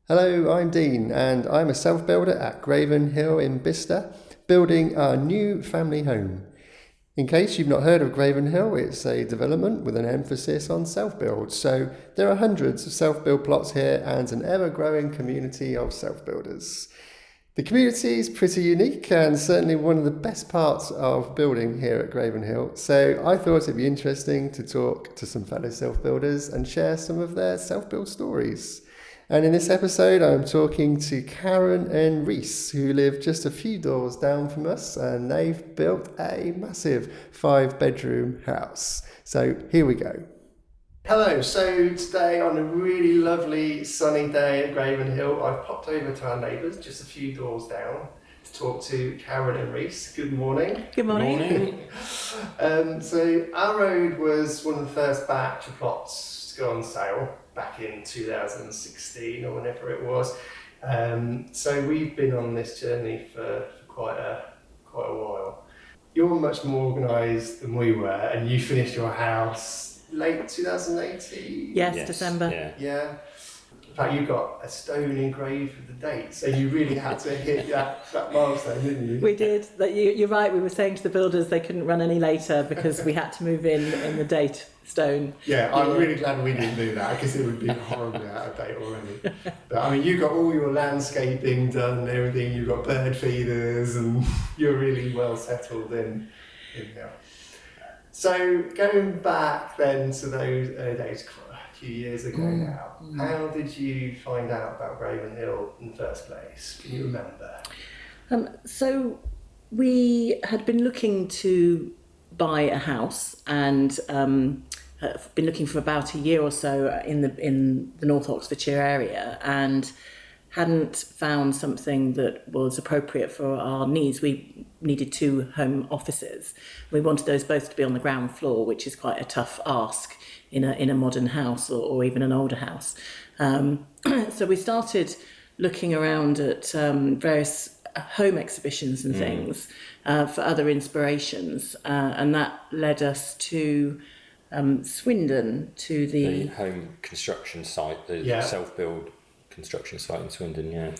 Hello, I'm Dean and I'm a self-builder at Graven Hill in Bicester, building our new family home. In case you've not heard of Graven Hill, it's a development with an emphasis on self-build. So there are hundreds of self-build plots here and an ever-growing community of self-builders. The community is pretty unique and certainly one of the best parts of building here at Graven Hill. So I thought it'd be interesting to talk to some fellow self-builders and share some of their self-build stories. And in this episode, I'm talking to Karen and Rhys, who live just a few doors down from us, and they've built a massive 5-bedroom house. So here we go. Hello, so today on a really lovely sunny day at Graven Hill, I've popped over to our neighbours just a few doors down to talk to Karen and Rhys. Good morning. Good morning. So our road was one of the first batch of plots to go on sale back in 2016 or whenever it was. So we've been on this journey for quite a while. You're much more organised than we were, and you finished your house late 2018? Yes, December. Yeah. In fact, you got a stone engraved with the date, so you really had to hit that milestone, didn't you? We did. You're right, we were saying to the builders they couldn't run any later because we had to move in the date stone. Yeah, I'm really glad we didn't do that because it would be horribly out of date already. But I mean, you got all your landscaping done and everything, you got bird feeders and you're really well settled in there. So going back then to those days, a few years ago now, how did you find out about Graven Hill in the first place? Can you remember? So we had been looking to buy a house and been looking for about a year or so in the North Oxfordshire area and hadn't found something that was appropriate for our needs. We needed 2 home offices. We wanted those both to be on the ground floor, which is quite a tough ask in a modern house or even an older house. So we started looking around at various home exhibitions and things for other inspirations, and that led us to Swindon, to the home construction site, the self-build construction site in Swindon,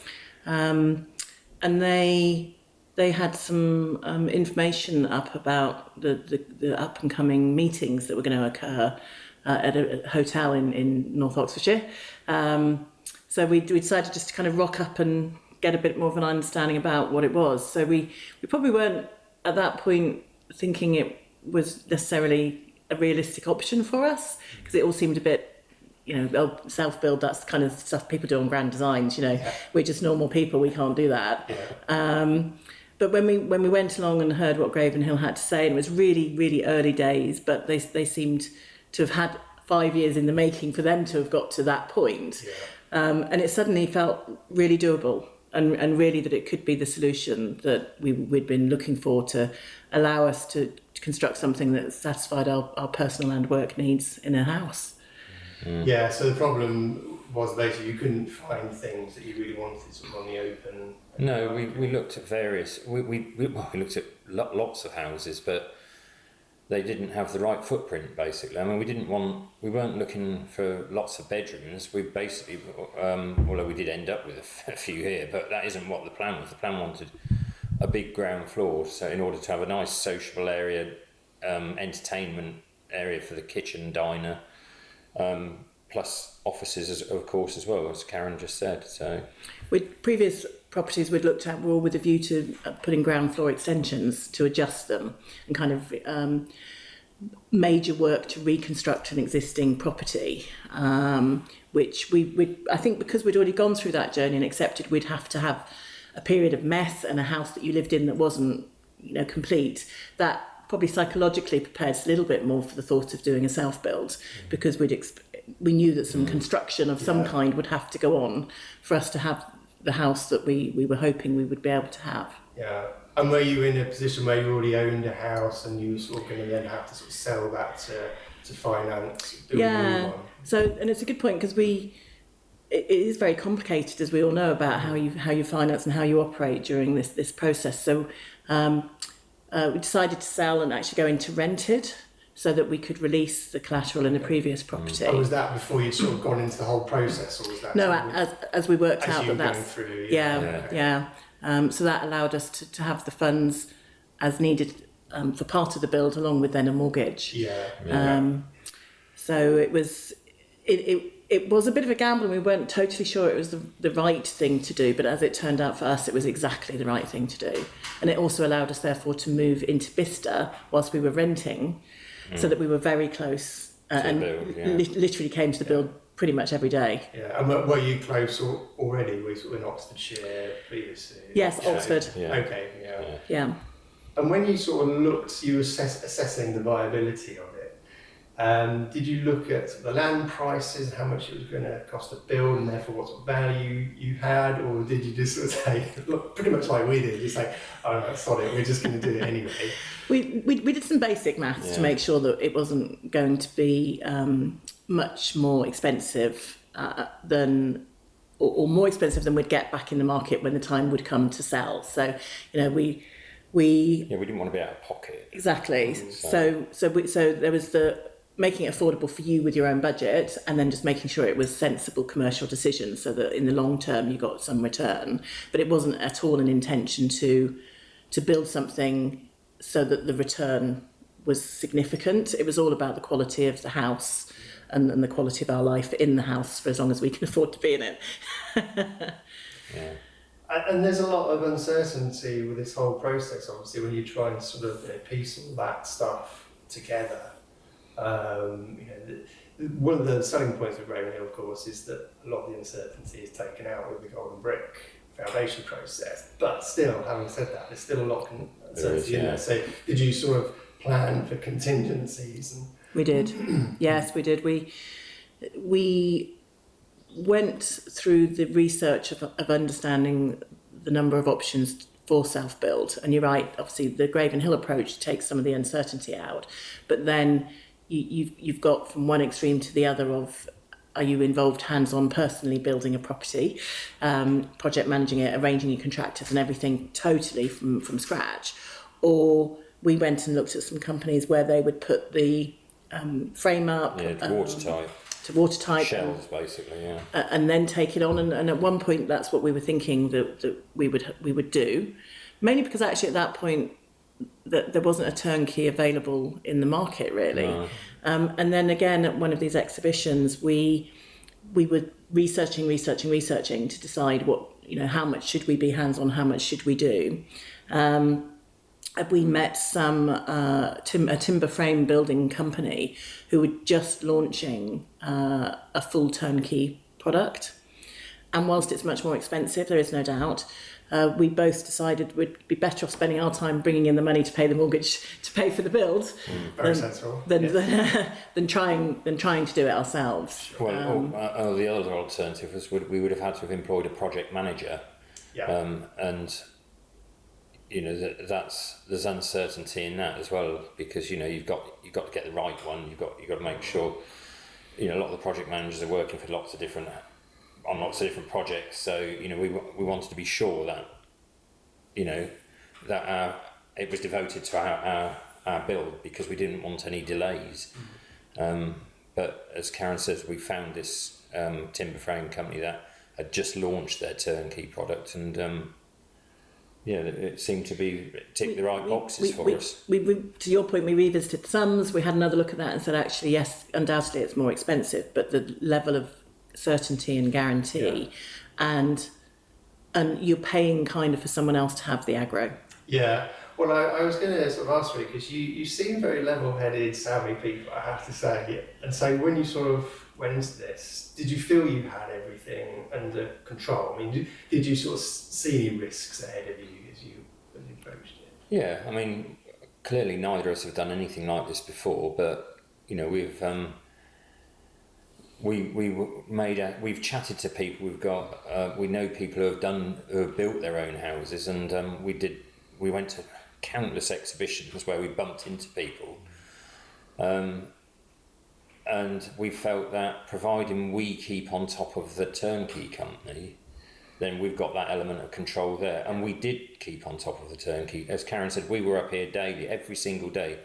and they had some information up about the up and coming meetings that were going to occur at a hotel in North Oxfordshire. So we decided just to kind of rock up and get a bit more of an understanding about what it was. So we probably weren't at that point thinking it was necessarily a realistic option for us because it all seemed a bit, self-build, that's the kind of stuff people do on grand designs, We're just normal people, we can't do that. But when we went along and heard what Graven Hill had to say, and it was really, really early days, but they seemed to have had 5 years in the making for them to have got to that point. And it suddenly felt really doable and really that it could be the solution that we'd been looking for to allow us to construct something that satisfied our personal and work needs in a house. Yeah, so the problem was basically you couldn't find things that you really wanted sort of on the open. No, we looked at various. We looked at lots of houses, but they didn't have the right footprint. Basically, I mean, we weren't looking for lots of bedrooms. We basically, although we did end up with a few here, but that isn't what the plan was. The plan wanted a big ground floor, so in order to have a nice sociable area, entertainment area for the kitchen, diner. Plus offices, of course, as well, as Karen just said. So, with previous properties we'd looked at were all with a view to putting ground floor extensions to adjust them and kind of major work to reconstruct an existing property, which I think because we'd already gone through that journey and accepted we'd have to have a period of mess and a house that you lived in that wasn't, complete, that probably psychologically prepared us a little bit more for the thought of doing a self-build because we knew that some construction of some kind would have to go on for us to have the house that we were hoping we would be able to have. Yeah, and were you in a position where you already owned a house and you were sort of going to then have to sort of sell that to finance building a new one? So, and it's a good point because it is very complicated, as we all know, about how you finance and how you operate during this process. So we decided to sell and actually go into rented. so that we could release the collateral in a previous property. Oh, was that before you'd sort of gone into the whole process, or was that No, something as we worked as out you were that going that's through? yeah. So that allowed us to have the funds as needed for part of the build, along with then a mortgage. So it was a bit of a gamble, and we weren't totally sure it was the right thing to do, but as it turned out for us, it was exactly the right thing to do. And it also allowed us, therefore, to move into Bicester whilst we were renting, so that we were very close and literally came to the build pretty much every day. Yeah, and were you close already? Were you in Oxfordshire previously? Yes, Oxford. Okay, Yeah. And when you sort of looked, you were assessing the viability of it. Did you look at the land prices, how much it was going to cost to build, and therefore what sort of value you had, or did you just sort of say, look, pretty much like we did, just like, oh no, sod it, we're just going to do it anyway? We did some basic maths to make sure that it wasn't going to be much more expensive than, or more expensive than we'd get back in the market when the time would come to sell. So, we didn't want to be out of pocket. Exactly. So there was the making it affordable for you with your own budget, and then just making sure it was sensible commercial decisions, so that in the long term you got some return. But it wasn't at all an intention to build something so that the return was significant. It was all about the quality of the house and the quality of our life in the house for as long as we can afford to be in it. And there's a lot of uncertainty with this whole process, obviously, when you try and sort of piece all that stuff together. One of the selling points of Graven Hill, of course, is that a lot of the uncertainty is taken out with the golden brick foundation process. But still, having said that, there's still a lot of uncertainty in there. So did you sort of plan for contingencies? We did. Yes, we did. We went through the research of understanding the number of options for self-build. And you're right, obviously the Graven Hill approach takes some of the uncertainty out. But then you've got from one extreme to the other of, are you involved hands-on personally building a property, project managing it, arranging your contractors and everything totally from scratch? Or we went and looked at some companies where they would put the frame up. To watertight. Shells, basically, and then take it on. And at one point, that's what we were thinking that we would do, mainly because actually at that point, that there wasn't a turnkey available in the market really. No. And then again at one of these exhibitions, we were researching to decide what, how much should we be hands-on, how much should we do. We met a timber frame building company who were just launching a full turnkey product. And whilst it's much more expensive, there is no doubt, we both decided we'd be better off spending our time bringing in the money to pay the mortgage to pay for the build than trying to do it ourselves. Well, the other alternative was we would have had to have employed a project manager, and there's uncertainty in that as well, because you've got to get the right one. You've got to make sure. A lot of the project managers are working for lots of different projects, so we wanted to be sure that it was devoted to our build, because we didn't want any delays. But as Karen says, we found this timber frame company that had just launched their turnkey product, and it seemed to be tick the right boxes for us. We, to your point, we revisited sums. We had another look at that and said, actually, yes, undoubtedly it's more expensive, but the level of certainty and guarantee, and you're paying kind of for someone else to have the aggro. Yeah. Well, I was going to sort of ask you, because you seem very level-headed, savvy people, I have to say. And so when you sort of went into this, did you feel you had everything under control? I mean, did you sort of see any risks ahead of you as you approached it? Yeah, I mean, clearly neither of us have done anything like this before, but we've chatted to people. We know people who have built their own houses, and we went to countless exhibitions where we bumped into people, and we felt that providing we keep on top of the turnkey company, then we've got that element of control there. And we did keep on top of the turnkey. As Karen said, we were up here daily, every single day.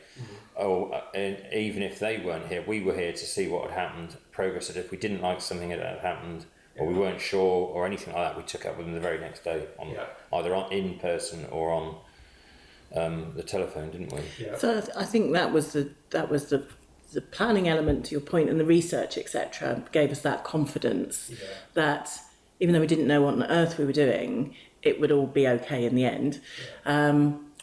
And even if they weren't here, we were here to see what had happened, progress. That if we didn't like something that had happened, or we weren't sure, or anything like that, we took it up with them the very next day, either in person or on the telephone, didn't we? Yeah. So I think that was the planning element, to your point, and the research, etc., gave us that confidence that even though we didn't know what on earth we were doing, it would all be okay in the end.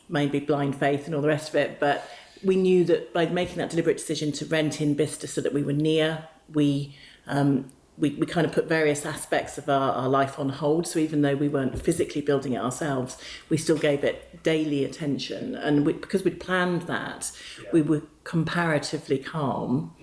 Maybe blind faith and all the rest of it, but we knew that by making that deliberate decision to rent in Bicester so that we were near, we kind of put various aspects of our life on hold. So even though we weren't physically building it ourselves, we still gave it daily attention. And because we'd planned that, we were comparatively calm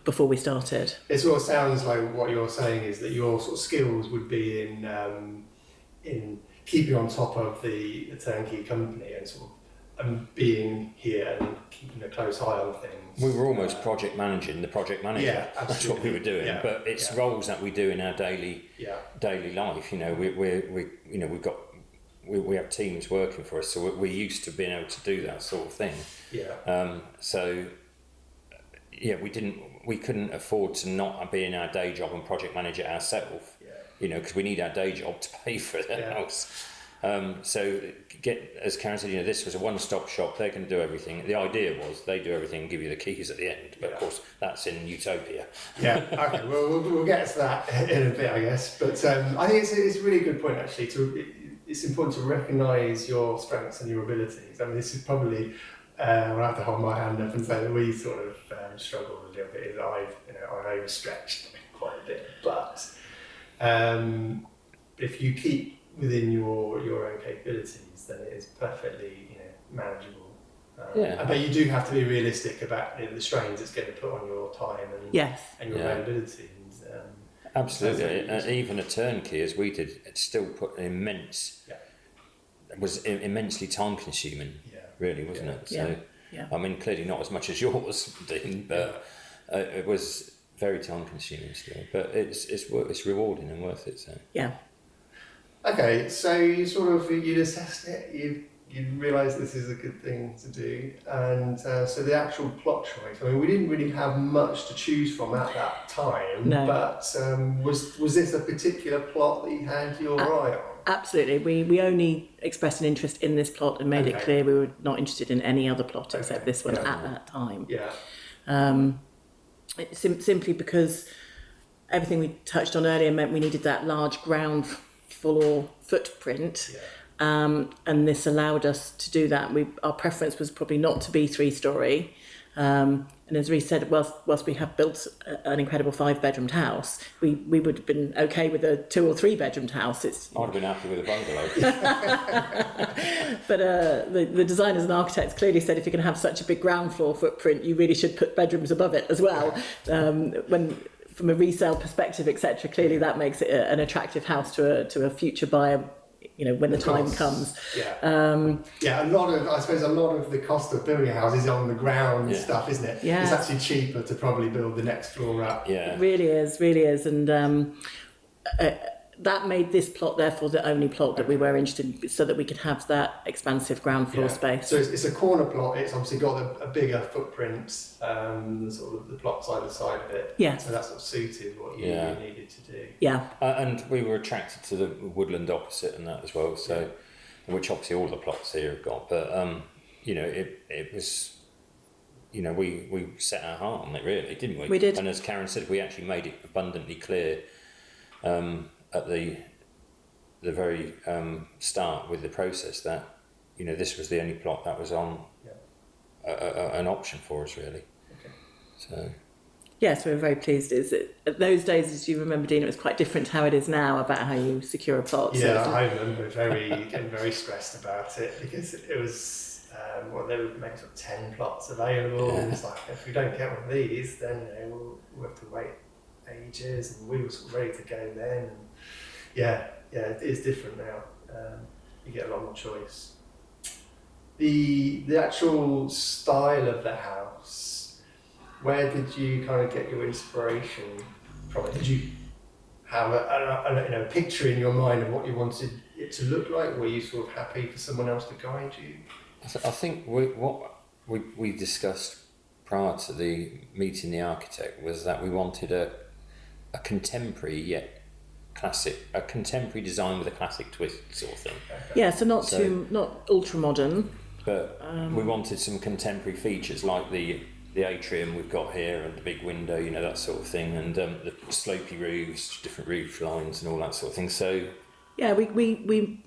before we started. It sort of sounds like what you're saying is that your sort of skills would be in keeping on top of the turnkey company and sort of being here and keeping a close eye on things. We were almost project managing the project manager. Yeah, absolutely. That's what we were doing. Yeah, but it's roles that we do in our daily life. You know, we have teams working for us, so we're used to being able to do that sort of thing. We couldn't afford to not be in our day job and project manage it ourselves. You know, because we need our day job to pay for the house. As Karen said, you know, this was a one-stop shop. They're going to do everything. The idea was they do everything and give you the keys at the end. But of course, that's in utopia. Yeah. Okay. Well, we'll get to that in a bit, I guess. But I think it's a really good point actually. It's important to recognise your strengths and your abilities. I mean, this is probably I'll have to hold my hand up and say that we sort of struggled a little bit. I've overstretched quite a bit, but if you keep within your own capabilities, then it is perfectly manageable. But you do have to be realistic about the strains it's going to put on your time and your availability. Absolutely, even a turnkey as we did, it still put an immense. It was immensely time consuming. Really, wasn't it? So, I mean, clearly not as much as yours did, but it was very time consuming still. But it's rewarding and worth it. So Okay, so you'd assessed it, you realised this is a good thing to do, and so the actual plot choice, I mean, we didn't really have much to choose from at that time, but was this a particular plot that you had your eye on? Absolutely, we only expressed an interest in this plot and made it clear we were not interested in any other plot except this one at that time. Simply because everything we touched on earlier meant we needed that large ground floor footprint, and this allowed us to do that. Our preference was probably not to be 3-storey, and as Rhys said, whilst we have built an incredible 5-bedroomed house, we would have been okay with a 2 or 3-bedroomed house. I'd have been happy with a bungalow. But the designers and architects clearly said if you're going to have such a big ground floor footprint, you really should put bedrooms above it as well. From a resale perspective, etc., clearly that makes it an attractive house to a future buyer, when the time comes. A lot of the cost of building a house is on the ground stuff, isn't it? It's actually cheaper to probably build the next floor up. It really is, and that made this plot therefore the only plot that we were interested in, so that we could have that expansive ground floor space. So it's a corner plot. It's obviously got a bigger footprint, sort of the plots either side of it. So that's what suited what you needed to do. And we were attracted to the woodland opposite and that as well. So, which obviously all the plots here have got, but it was. We set our heart on it, really, didn't we? We did. And as Karen said, we actually made it abundantly clear at the very start with the process that this was the only plot that was on an option for us, really. So yes, we were very pleased. At those days, as you remember, Dean, it was quite different to how it is now about how you secure a plot. I remember getting very stressed about it because it was they would make sort of 10 plots available, and it's like, if we don't get one of these, then we'll have to wait ages, and we were sort of ready to go then. And it is different now. You get a lot more choice. The actual style of the house, where did you kind of get your inspiration from it? Did you have a picture in your mind of what you wanted it to look like? Were you sort of happy for someone else to guide you? I think what we discussed prior to the meeting the architect was that we wanted a contemporary yet classic, a contemporary design with a classic twist sort of thing. Yeah, so not ultra modern, but we wanted some contemporary features like the atrium we've got here and the big window, you know, that sort of thing, and the slopey roofs, different roof lines and all that sort of thing. So yeah, we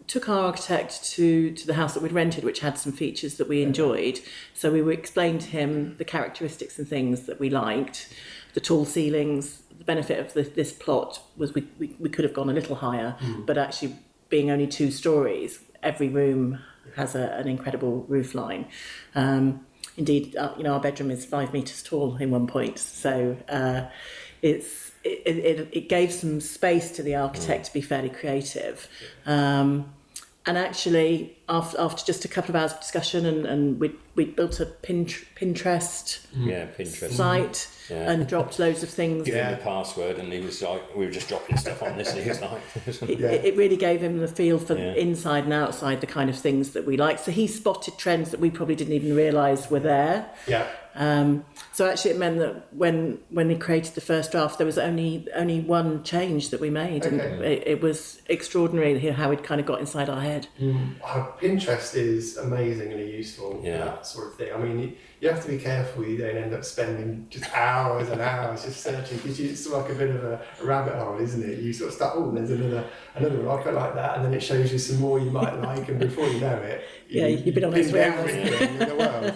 took our architect to the house that we'd rented, which had some features that we enjoyed. So we explained to him the characteristics and things that we liked, the tall ceilings. The benefit of this plot was we could have gone a little higher, but actually being only 2 stories, every room has an incredible roof line. Indeed, our bedroom is 5 metres tall in one point, so it gave some space to the architect to be fairly creative. And actually, after just a couple of hours of discussion, and we built a Pinterest site and dropped loads of things. Give him the password, and he was like, we were just dropping stuff on this, and he was like... It really gave him the feel for inside and outside, the kind of things that we like. So he spotted trends that we probably didn't even realise were there. Yeah. So actually it meant that when he created the first draft, there was only one change that we made. Okay. And it was extraordinary how it kind of got inside our head. Pinterest is amazingly useful for that sort of thing. I mean, you have to be careful you don't end up spending just hours and hours just searching, because it's like a bit of a rabbit hole, isn't it? You sort of start, there's another one, I quite like that, and then it shows you some more you might like, and before you know it, you've been on this for everything in the world.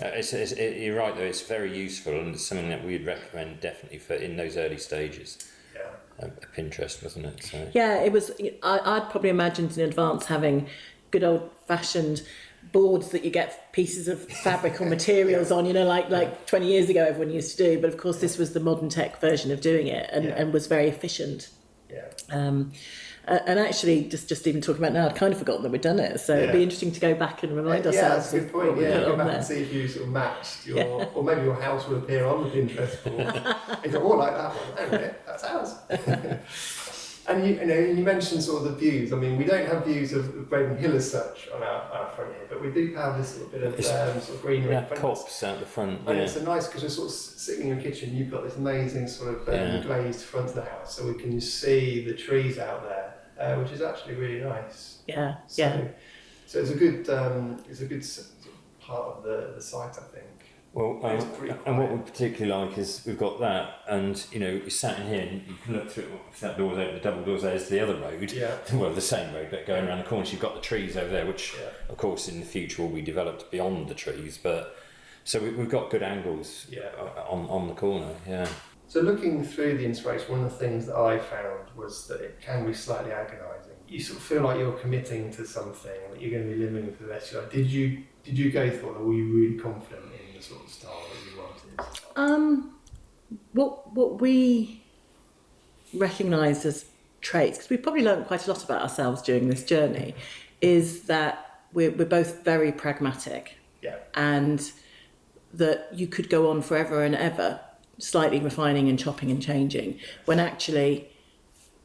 You're right though, it's very useful, and it's something that we'd recommend definitely for in those early stages. Pinterest, wasn't it? So. Yeah, it was. I'd probably imagined in advance having good old fashioned boards that you get pieces of fabric or materials on, like 20 years ago everyone used to do, but of course this was the modern tech version of doing it, and was very efficient. And actually, just even talking about now, I'd kind of forgotten that we'd done it. So it'd be interesting to go back and remind ourselves. That's a good point. What we put Go on back there. and see if you sort of matched your, or maybe your house will appear on the Pinterest board. You go, like that one. Hang on a minute, that's ours. And you mentioned sort of the views. I mean, we don't have views of Graven Hill as such on our front here, but we do have this little bit of sort of greenery. Copse out the front. And it's a nice, because we're sort of sitting in your kitchen. You've got this amazing sort of glazed front of the house, so we can see the trees out there. Which is actually really nice. So it's a good sort of part of the site, I think. Well, and what we particularly like is we've got that, and you sat in here and you can look through if that door's open, the double doors there's the other road. Well, the same road, but going around the corner, you've got the trees over there, which of course in the future will be developed beyond the trees. But so we've got good angles on the corner. Yeah. So looking through the inspiration, one of the things that I found was that it can be slightly agonising. You sort of feel like you're committing to something that you're going to be living for the rest of your life. Did you go for it, or were you really confident in the sort of style that you wanted? What we recognised as traits, because we probably learned quite a lot about ourselves during this journey, is that we're both very pragmatic. And that you could go on forever and ever, slightly refining and chopping and changing, when actually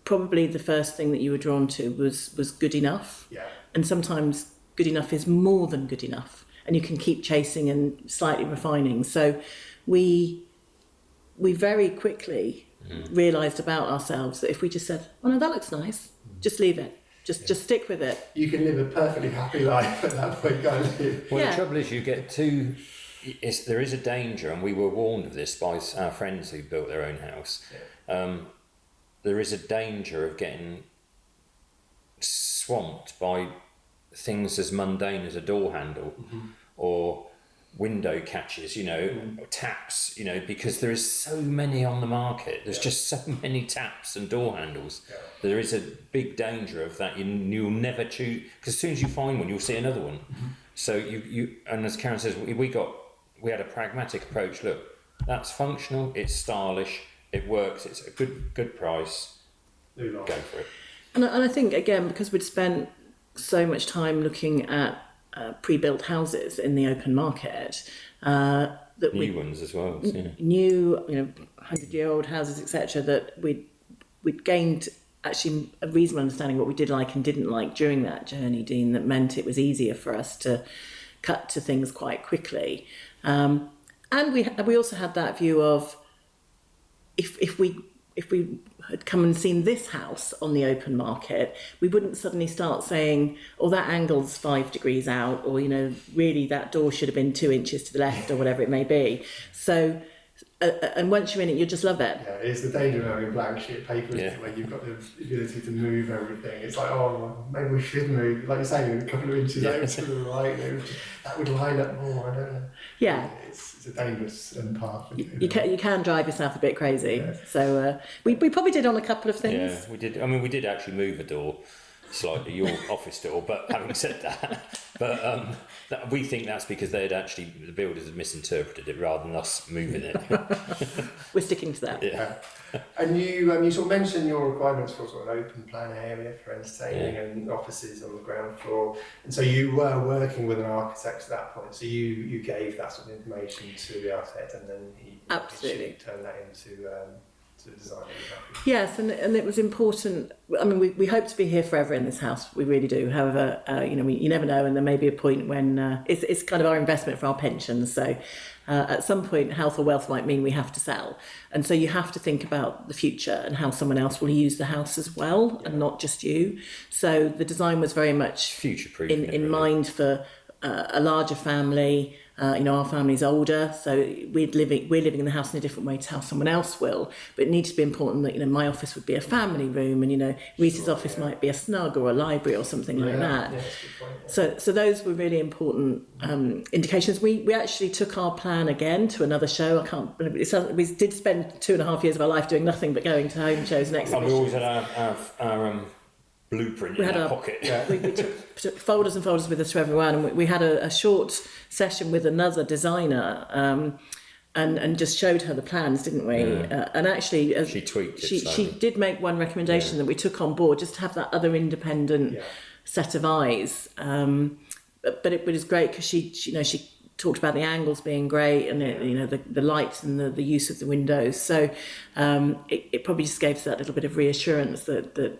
probably the first thing that you were drawn to was good enough. And sometimes good enough is more than good enough, and you can keep chasing and slightly refining. So we very quickly realised about ourselves that if we just said, oh no, that looks nice, just leave it, just stick with it, you can live a perfectly happy life at that point, can't you? Well, the trouble is you get too... there is a danger, and we were warned of this by our friends who built their own house. There is a danger of getting swamped by things as mundane as a door handle or window catches, or taps, because there is so many on the market. There's just so many taps and door handles. There is a big danger of that. You'll never choose, because as soon as you find one, you'll see another one. So you and as Karen says, we had a pragmatic approach. Look, that's functional, it's stylish, it works, it's a good price. Go for it. And I think, again, because we'd spent so much time looking at pre-built houses in the open market. That New ones as well. Yeah. New, 100-year-old houses, etc. That we'd gained actually a reasonable understanding of what we did like and didn't like during that journey, Dean. That meant it was easier for us to cut to things quite quickly. And we also had that view of if we had come and seen this house on the open market, we wouldn't suddenly start saying, "Oh, that angle's 5 degrees out," or really that door should have been 2 inches to the left, or whatever it may be. So, and once you're in it, you just love it. Yeah, it's the danger of having a blank sheet of paper, Yeah. where you've got the ability to move everything. It's like, oh, well, maybe we should move, like you're saying, a couple of inches over to the right. That would line up more. I don't know. Yeah. It's a dangerous path. You can drive yourself a bit crazy. Yeah. So we probably did on a couple of things. Yeah, we did. I mean, we did actually move a door slightly, your office door. But having said that, we think that's because the builders had misinterpreted it rather than us moving it. We're sticking to that. Yeah. And you sort of mentioned your requirements for sort of an open plan area for entertaining and offices on the ground floor. And so you were working with an architect at that point. So you gave that sort of information to the architect, and then he Absolutely turned that into design. Yes, and it was important. I mean, we hope to be here forever in this house. We really do. However, you never know, and there may be a point when it's kind of our investment for our pensions. So at some point, health or wealth might mean we have to sell, and so you have to think about the future and how someone else will use the house as well, and not just you. So the design was very much Future-proof in mind for a larger family. Our family's older, so we're living in the house in a different way to how someone else will. But it needs to be important that my office would be a family room, and Rhys's office might be a snug or a library or something like that. Yeah, that's a good point, So those were really important indications. We actually took our plan again to another show. I can't believe it. We did spend 2.5 years of our life doing nothing but going to home shows and exhibitions. We always had our blueprint in our pocket. We took folders and folders with us to everyone, and we had a short session with another designer, and just showed her the plans, didn't we? And actually, She tweaked it She slightly. did make one recommendation that we took on board, just to have that other independent set of eyes. But it was great because she talked about the angles being great, and the lights and the use of the windows. So it probably just gave us that little bit of reassurance that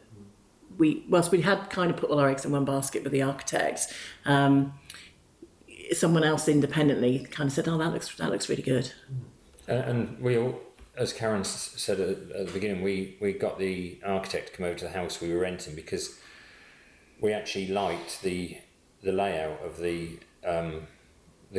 whilst we had kind of put all our eggs in one basket with the architect, someone else independently kind of said, "Oh, that looks really good." And we all, as Karen said at the beginning, we got the architect to come over to the house we were renting because we actually liked the layout of the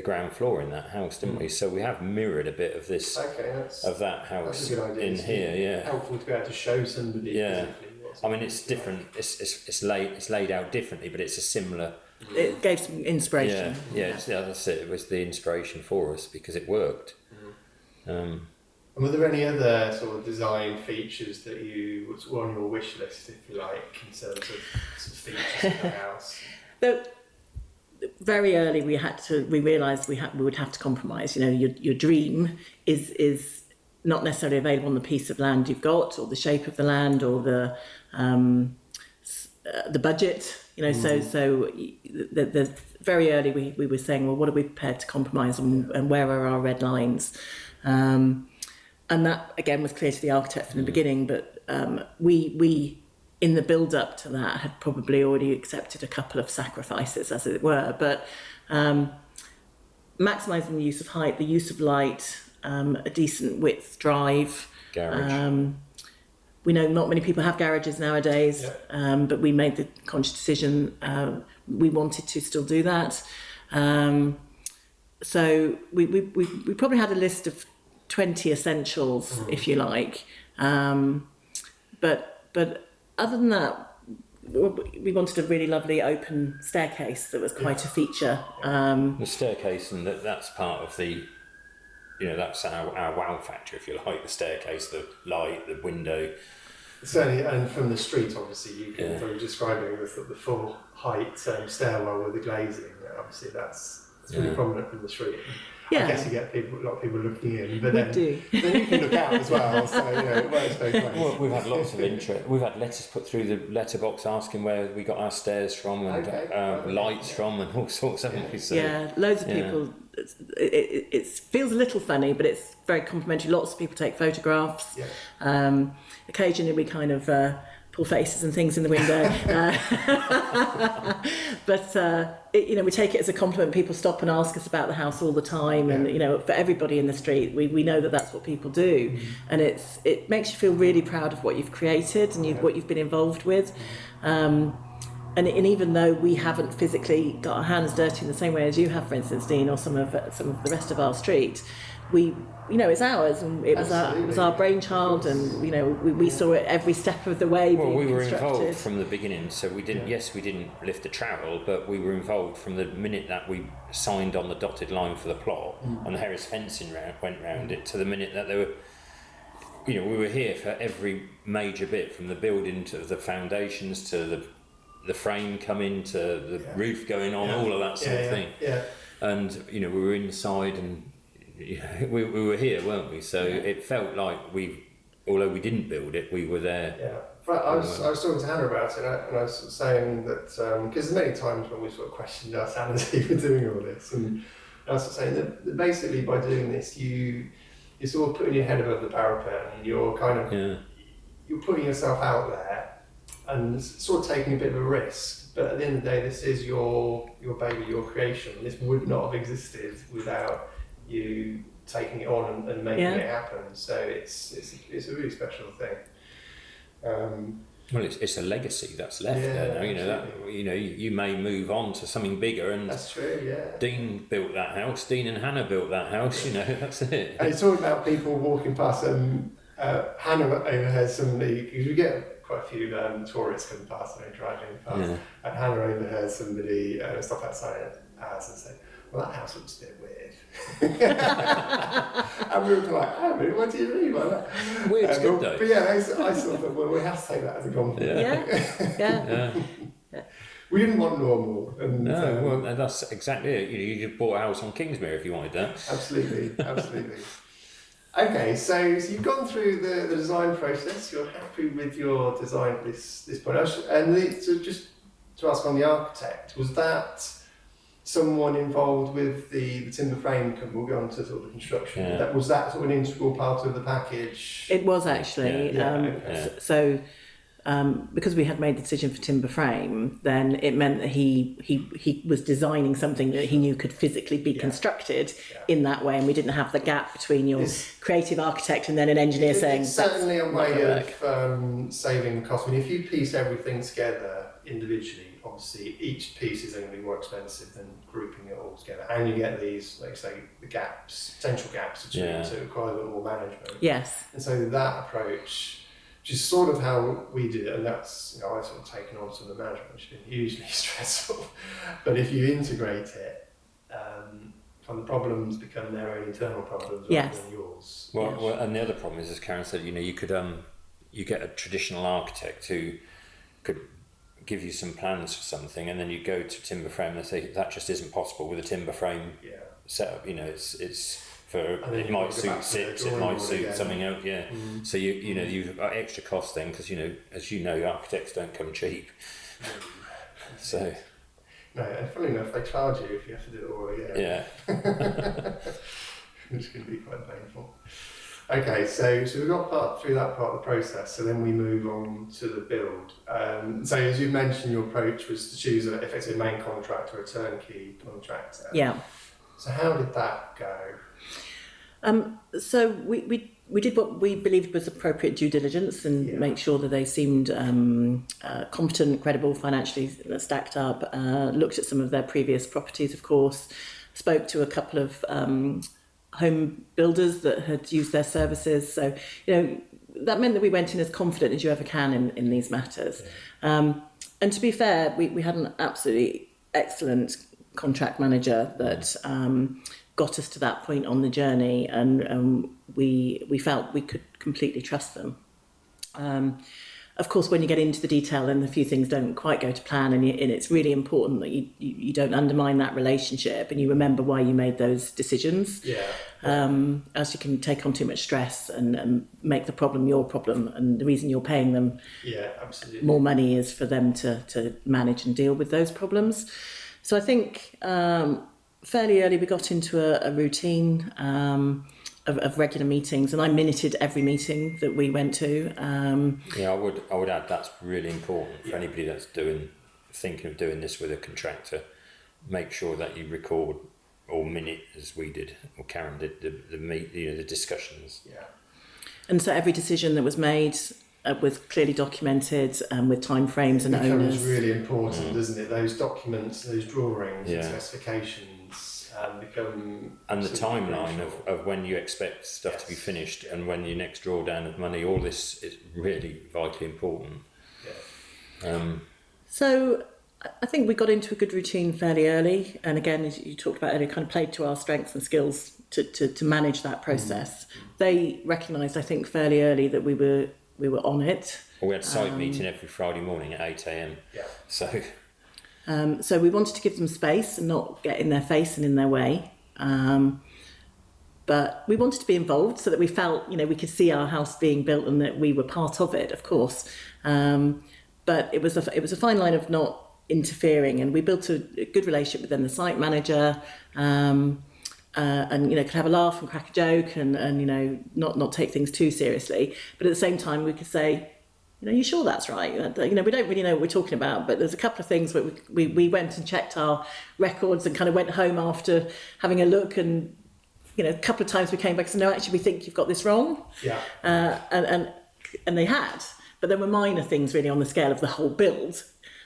ground floor in that house, didn't we? So we have mirrored a bit of this of that house that's a good idea. in here. Yeah, helpful to be able to show somebody. Yeah. physically what's I mean, it's different. It's laid out differently, but it's a similar. It gave some inspiration. That's it. It was the inspiration for us because it worked. And were there any other sort of design features that were on your wish list, if you like, in terms of sort of features of the house? Very early, we realised we would have to compromise. Your dream is not necessarily available on the piece of land you've got, or the shape of the land, or the budget. So there's very early we were saying, well, what are we prepared to compromise on, and where are our red lines? And that again was clear to the architect from the beginning. But we in the build up to that had probably already accepted a couple of sacrifices, as it were. But maximising the use of height, the use of light, a decent width drive. Garage. We know not many people have garages nowadays, but we made the conscious decision we wanted to still do that. So we probably had a list of 20 essentials, if you like. But other than that, we wanted a really lovely open staircase that was quite a feature. The staircase, and that's part of the. That's our wow factor, if you like, the staircase, the light, the window. Certainly, and from the street, obviously, you can from describing the full height stairwell with the glazing. Obviously, that's really prominent from the street. Yeah. I guess you get a lot of people looking in, but We then do. then you can look out as well. So it works both ways. Well, we've had lots of interest. We've had letters put through the letterbox asking where we got our stairs from and lights from and all sorts, haven't we? So, yeah, loads of people. It feels a little funny, but it's very complimentary. Lots of people take photographs. Yeah. Occasionally, we kind of pull faces and things in the window, but we take it as a compliment. People stop and ask us about the house all the time, and for everybody in the street, we know that that's what people do, and it makes you feel really proud of what you've created and what you've been involved with. And even though we haven't physically got our hands dirty in the same way as you have, for instance, Dean, or some of the rest of our street, it's ours, and it was our brainchild, and we saw it every step of the way. Well, we were constructed. involved from the beginning, so we didn't. Yes, we didn't lift the trowel, but we were involved from the minute that we signed on the dotted line for the plot, and the Harris fencing went round it, to the minute that they were. We were here for every major bit, from the building to the foundations to the frame coming to the roof going on, all of that sort of thing. Yeah. And we were inside, and we were here, weren't we? So it felt like although we didn't build it, we were there. Yeah. I was talking to Hannah about it, and I was sort of saying that because there's many times when we sort of questioned our sanity for doing all this, and I was saying that basically by doing this, you're sort of putting your head above the parapet, and you're kind of you're putting yourself out there. And sort of taking a bit of a risk, but at the end of the day, this is your baby, your creation. This would not have existed without you taking it on and making it happen. So it's a really special thing. Well, it's a legacy that's left there now. You may move on to something bigger, and that's true. Yeah. Dean built that house. Dean and Hannah built that house. That's it. And it's talking about people walking past, and Hannah overheard somebody, because we get quite a few tourists come past and driving past, and Hannah overheard somebody stop outside ours and say, "Well, that house looks a bit weird." And we were like, "Oh, really? What do you mean by that?" Weird's good though. But I sort of thought, well, we have to take that as a compliment. Yeah. We didn't want normal. And, well, that's exactly it. You just bought a house on Kingsmere if you wanted that. Absolutely. Okay, so you've gone through the design process. You're happy with your design at this point. So just to ask on the architect, was that someone involved with the timber frame? We'll go on to sort of the construction. Yeah. Was that sort of an integral part of the package? It was actually. So because we had made the decision for timber frame, then it meant that he was designing something that he knew could physically be constructed in that way, and we didn't have the gap between your creative architect and then an engineer saying it's certainly a way of saving cost. I mean, if you piece everything together individually, obviously each piece is going to be more expensive than grouping it all together, and you get these, like say, the potential gaps to require a little more management. Yes. And so that approach, which is sort of how we did it, and that's, I've sort of taken on some of the management, which has been hugely stressful. But if you integrate it, the problems become their own internal problems rather than yours. Well, and the other problem is, as Karen said, you could you get a traditional architect who could give you some plans for something, and then you go to timber frame and they say that just isn't possible with a timber frame setup. It's it might suit six, it might suit something else. Yeah. So you've got extra cost then, because as architects don't come cheap. So. No, and funny enough, they charge you if you have to do it all again. Yeah. Which can be quite painful. Okay, so we got through that part of the process, so then we move on to the build. So as you mentioned, your approach was to choose effectively a main contractor, a turnkey contractor. Yeah. So how did that go? So we did what we believed was appropriate due diligence and make sure that they seemed competent, credible, financially stacked up. Looked at some of their previous properties, of course. Spoke to a couple of home builders that had used their services. So, that meant that we went in as confident as you ever can in these matters. And to be fair, we had an absolutely excellent contract manager that got us to that point on the journey, and we felt we could completely trust them. of course, when you get into the detail, then a few things don't quite go to plan, and it's really important that you don't undermine that relationship, and you remember why you made those decisions. As you can take on too much stress and make the problem your problem, and the reason you're paying them more money is for them to manage and deal with those problems. So I think fairly early we got into a routine of regular meetings, and I minuted every meeting that we went to. I would add that's really important for anybody that's thinking of doing this with a contractor. Make sure that you record or minute, as we did, or Karen did, the discussions. Yeah. And so every decision that was made was clearly documented, with timeframes and owners. It becomes really important, doesn't it? Those documents, those drawings, and specifications become... And the timeline of when you expect stuff to be finished and when your next drawdown of money, all this is really vitally important. So I think we got into a good routine fairly early, and again, as you talked about earlier, kind of played to our strengths and skills to manage that process. They recognised, I think, fairly early that we were on it. Well, we had site meeting every Friday morning at 8 a.m. So we wanted to give them space and not get in their face and in their way. But we wanted to be involved so that we felt, we could see our house being built and that we were part of it, of course. But it was a fine line of not interfering, and we built a good relationship with them, the site manager, and could have a laugh and crack a joke and not take things too seriously. But at the same time, we could say, you sure that's right? We don't really know what we're talking about, but there's a couple of things where we went and checked our records and kind of went home after having a look, and a couple of times we came back and said, no, actually, we think you've got this wrong. And they had, but there were minor things really on the scale of the whole build.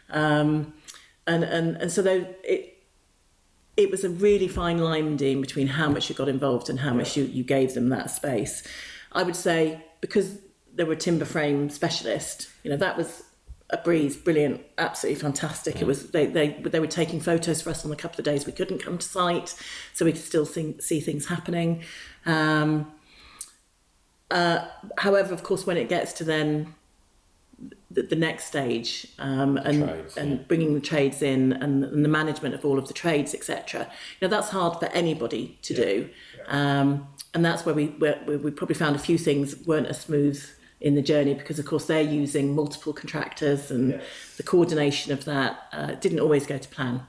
And so it was a really fine line indeed between how much you got involved and how much you gave them that space. I would say, because they were a timber frame specialist, that was a breeze, brilliant, absolutely fantastic. It was they were taking photos for us on a couple of days we couldn't come to site, so we could still see things happening. However, of course, when it gets to then the next stage, and bringing the trades in and the management of all of the trades, etc. That's hard for anybody to do, and that's where we probably found a few things weren't as smooth in the journey, because of course they're using multiple contractors, and the coordination of that didn't always go to plan.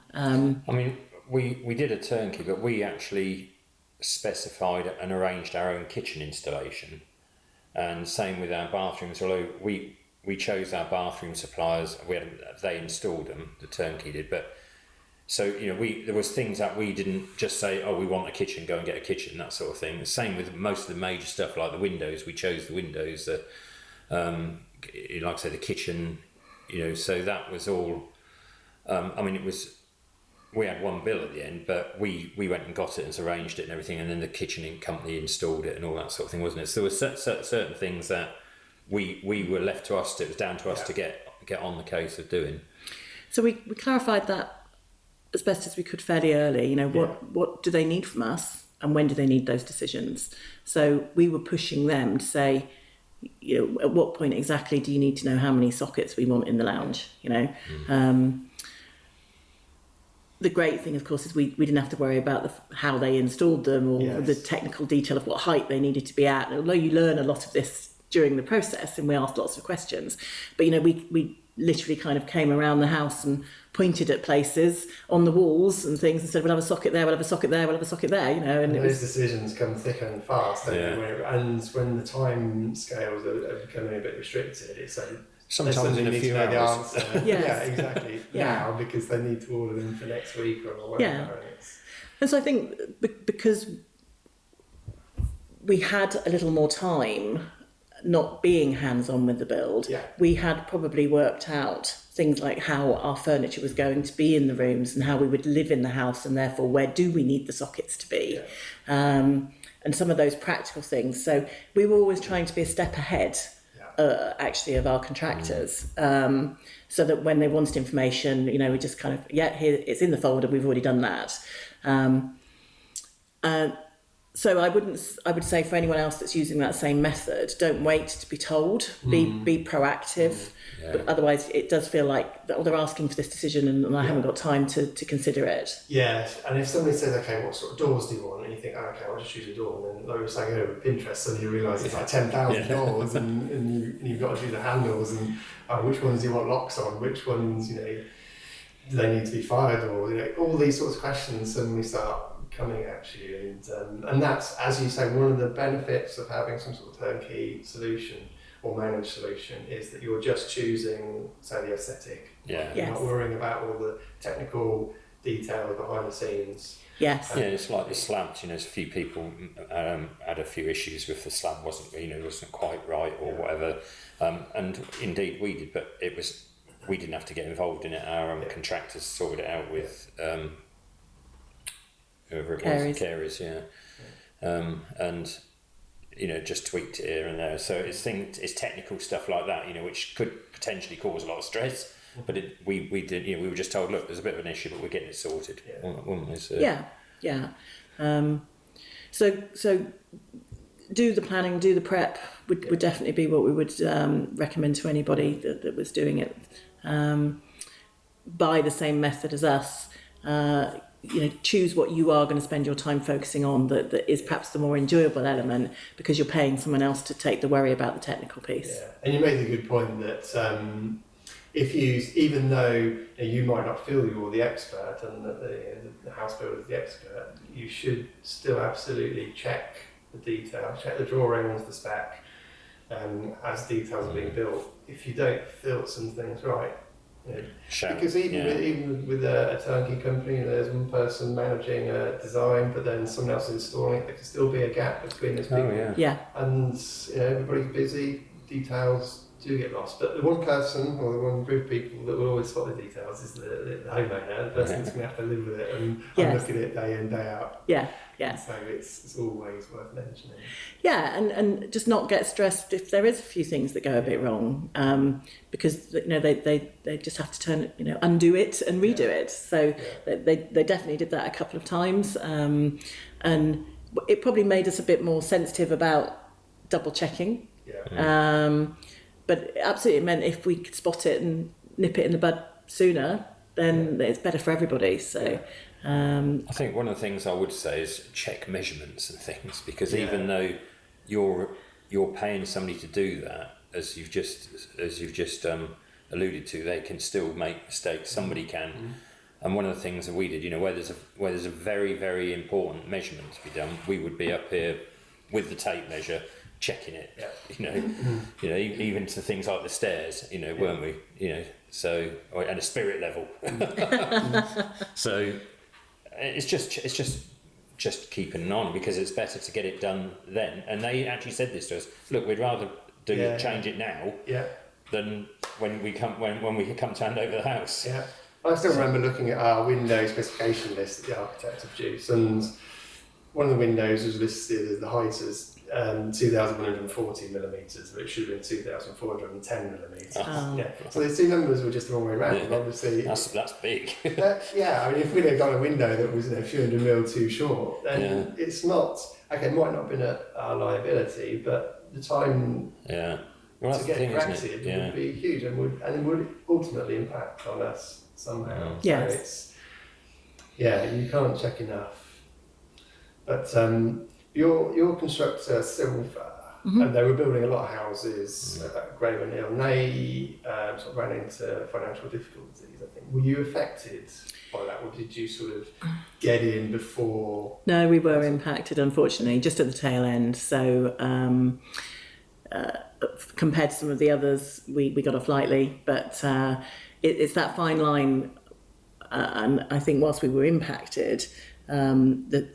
We did a turnkey, but we actually specified and arranged our own kitchen installation, and same with our bathrooms. Although we chose our bathroom suppliers, they installed them, the turnkey did, but so there was things that we didn't just say, we want a kitchen, go and get a kitchen, that sort of thing. The same with most of the major stuff, like the windows. We chose the windows, like I say, the kitchen, so that was all. We had one bill at the end, but we went and got it and arranged it and everything, and then the kitchen company installed it and all that sort of thing, wasn't it? So there were certain things that we were left to us. It was down to us to get on the case of doing. So we clarified that as best as we could fairly early. What do they need from us, and when do they need those decisions? So we were pushing them to say, at what point exactly do you need to know how many sockets we want in the lounge? The great thing, of course, is we didn't have to worry about how they installed them or the technical detail of what height they needed to be at. Although you learn a lot of this during the process, and we asked lots of questions, but we literally kind of came around the house and pointed at places on the walls and things and said, we'll have a socket there, we'll have a socket there, we'll have a socket there, and those decisions come thick and fast, don't they? And when the time scales are becoming a bit restricted, it's like sometimes in a few hours. Exactly. Now, because they need to order them for next week or whatever. And so I think because we had a little more time, not being hands-on with the build, we had probably worked out things like how our furniture was going to be in the rooms and how we would live in the house, and therefore where do we need the sockets to be, and some of those practical things. So we were always trying to be a step ahead, actually, of our contractors, so that when they wanted information, we just kind of, here, it's in the folder, we've already done that. So I would say for anyone else that's using that same method, don't wait to be told. Be proactive. Yeah. But otherwise, it does feel like they're asking for this decision, and I haven't got time to consider it. Yeah, and if somebody says, okay, what sort of doors do you want? And you think, oh, okay, I'll just choose a door. And then like you're saying, Pinterest, suddenly you realise it's like 10,000 doors, and you've got to do the handles, and which ones do you want locks on? Which ones, do they need to be fired? Or, all these sorts of questions suddenly start coming at you. And that's, as you say, one of the benefits of having some sort of turnkey solution or managed solution is that you're just choosing, say, the aesthetic. Yeah. Yes. You're not worrying about all the technical details behind the scenes. Yes. Yeah, it's like the slabs. A few people had a few issues with the slab wasn't quite right or whatever, and indeed we did, but we didn't have to get involved in it. Our contractors sorted it out with whoever it was, Karen Rhys, and just tweaked it here and there. So it's technical stuff like that, which could potentially cause a lot of stress. But we were just told, look, there's a bit of an issue, but we're getting it sorted. Weren't we? So. Yeah. So do the planning, do the prep would definitely be what we would recommend to anybody that was doing it by the same method as us. Choose what you are going to spend your time focusing on that is perhaps the more enjoyable element, because you're paying someone else to take the worry about the technical piece. Yeah, and you made the good point that even though you might not feel you're the expert and that the house builder is the expert, you should still absolutely check the detail, check the drawings, the spec, as details are being built. If you don't feel some things right, because even with a turnkey company, there's one person managing a design, but then someone else is installing it. There can still be a gap between those people. And everybody's busy. Details do get lost, but the one person or the one group of people that will always spot the details is the homeowner, the person that's going to have to live with it and look at it day in, day out. So it's always worth mentioning. And just not get stressed if there is a few things that go a bit wrong, because they just have to undo it and redo it. So they definitely did that a couple of times, and it probably made us a bit more sensitive about double checking. But it absolutely meant if we could spot it and nip it in the bud sooner, then it's better for everybody. So I think one of the things I would say is check measurements and things, because even though you're paying somebody to do that, as you've just alluded to, they can still make mistakes. Somebody can. And one of the things that we did, where there's a very, very important measurement to be done, we would be up here with the tape measure, checking it, even to things like the stairs, weren't we? So, and a spirit level. So it's just keeping an eye on, because it's better to get it done then. And they actually said this to us: look, we'd rather change it now than when we come to hand over the house. I still remember looking at our window specification list that the architect had produced, and one of the windows was listed as the height as 2,140 millimetres, but it should have been 2,410 millimetres. So the two numbers were just the wrong way around. And obviously, that's big. If we'd have got a window that was a few hundred mil too short, then it's not okay. It might not have been a liability, but the time to get it corrected would be huge, and it would ultimately impact on us somehow. Yes. So you can't check enough. But your constructor, Silver, and they were building a lot of houses at Graven Hill, and they sort of ran into financial difficulties, I think. Were you affected by that, or did you sort of get in before? No, we were impacted, unfortunately, just at the tail end. So compared to some of the others, we got off lightly, but it's that fine line, and I think whilst we were impacted, the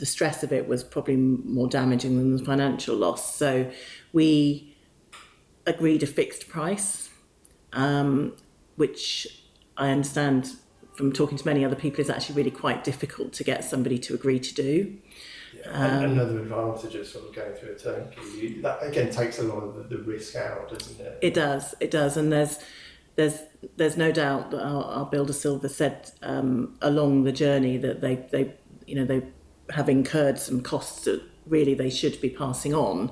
stress of it was probably more damaging than the financial loss. So we agreed a fixed price, which I understand from talking to many other people is actually really quite difficult to get somebody to agree to do. Another advantage of sort of going through a turnkey, that again takes a lot of the risk out, doesn't it? It does, and there's no doubt that our builder Silver said along the journey that they have incurred some costs that really they should be passing on,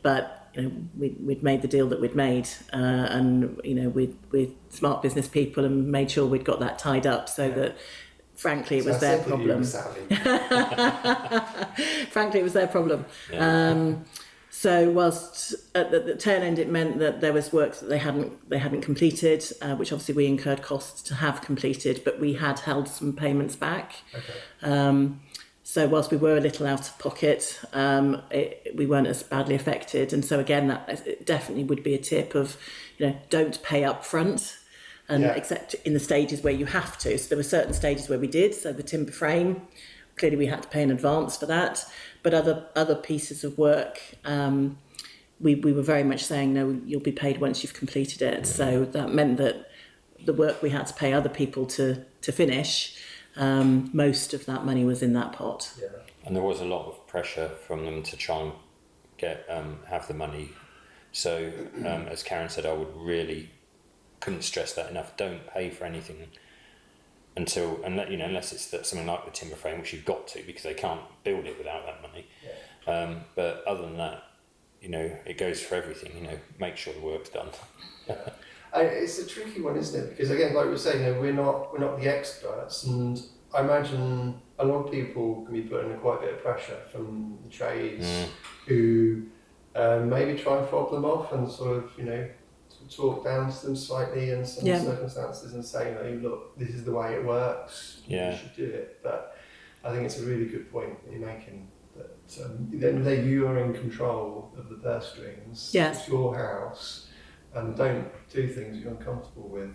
but we'd made the deal that we'd made, and we're smart business people and made sure we'd got that tied up so that. Frankly, it was their problem. Frankly, it was their problem. Yeah. So whilst at the tail end, it meant that there was work that they hadn't completed, which obviously we incurred costs to have completed, but we had held some payments back. Okay. So whilst we were a little out of pocket, we weren't as badly affected. And so again, that definitely would be a tip of, don't pay up front. And except in the stages where you have to. So there were certain stages where we did. So the timber frame, clearly we had to pay in advance for that. But other pieces of work, we were very much saying, no, you'll be paid once you've completed it. So that meant that the work we had to pay other people to finish, most of that money was in that pot. Yeah. And there was a lot of pressure from them to try and get have the money. So as Karen said, I would really couldn't stress that enough. Don't pay for anything unless it's something like the timber frame, which you've got to because they can't build it without that money. Yeah. But other than that, it goes for everything. Make sure the work's done. It's a tricky one, isn't it? Because again, like we were saying, we're not the experts, and I imagine a lot of people can be put under quite a bit of pressure from the trades who maybe try and fob them off and sort of talk down to them slightly in some circumstances and say, look, this is the way it works, you should do it. But I think it's a really good point that you're making, that at the end of the day, you are in control of the purse strings. It's your house, and don't do things you're uncomfortable with.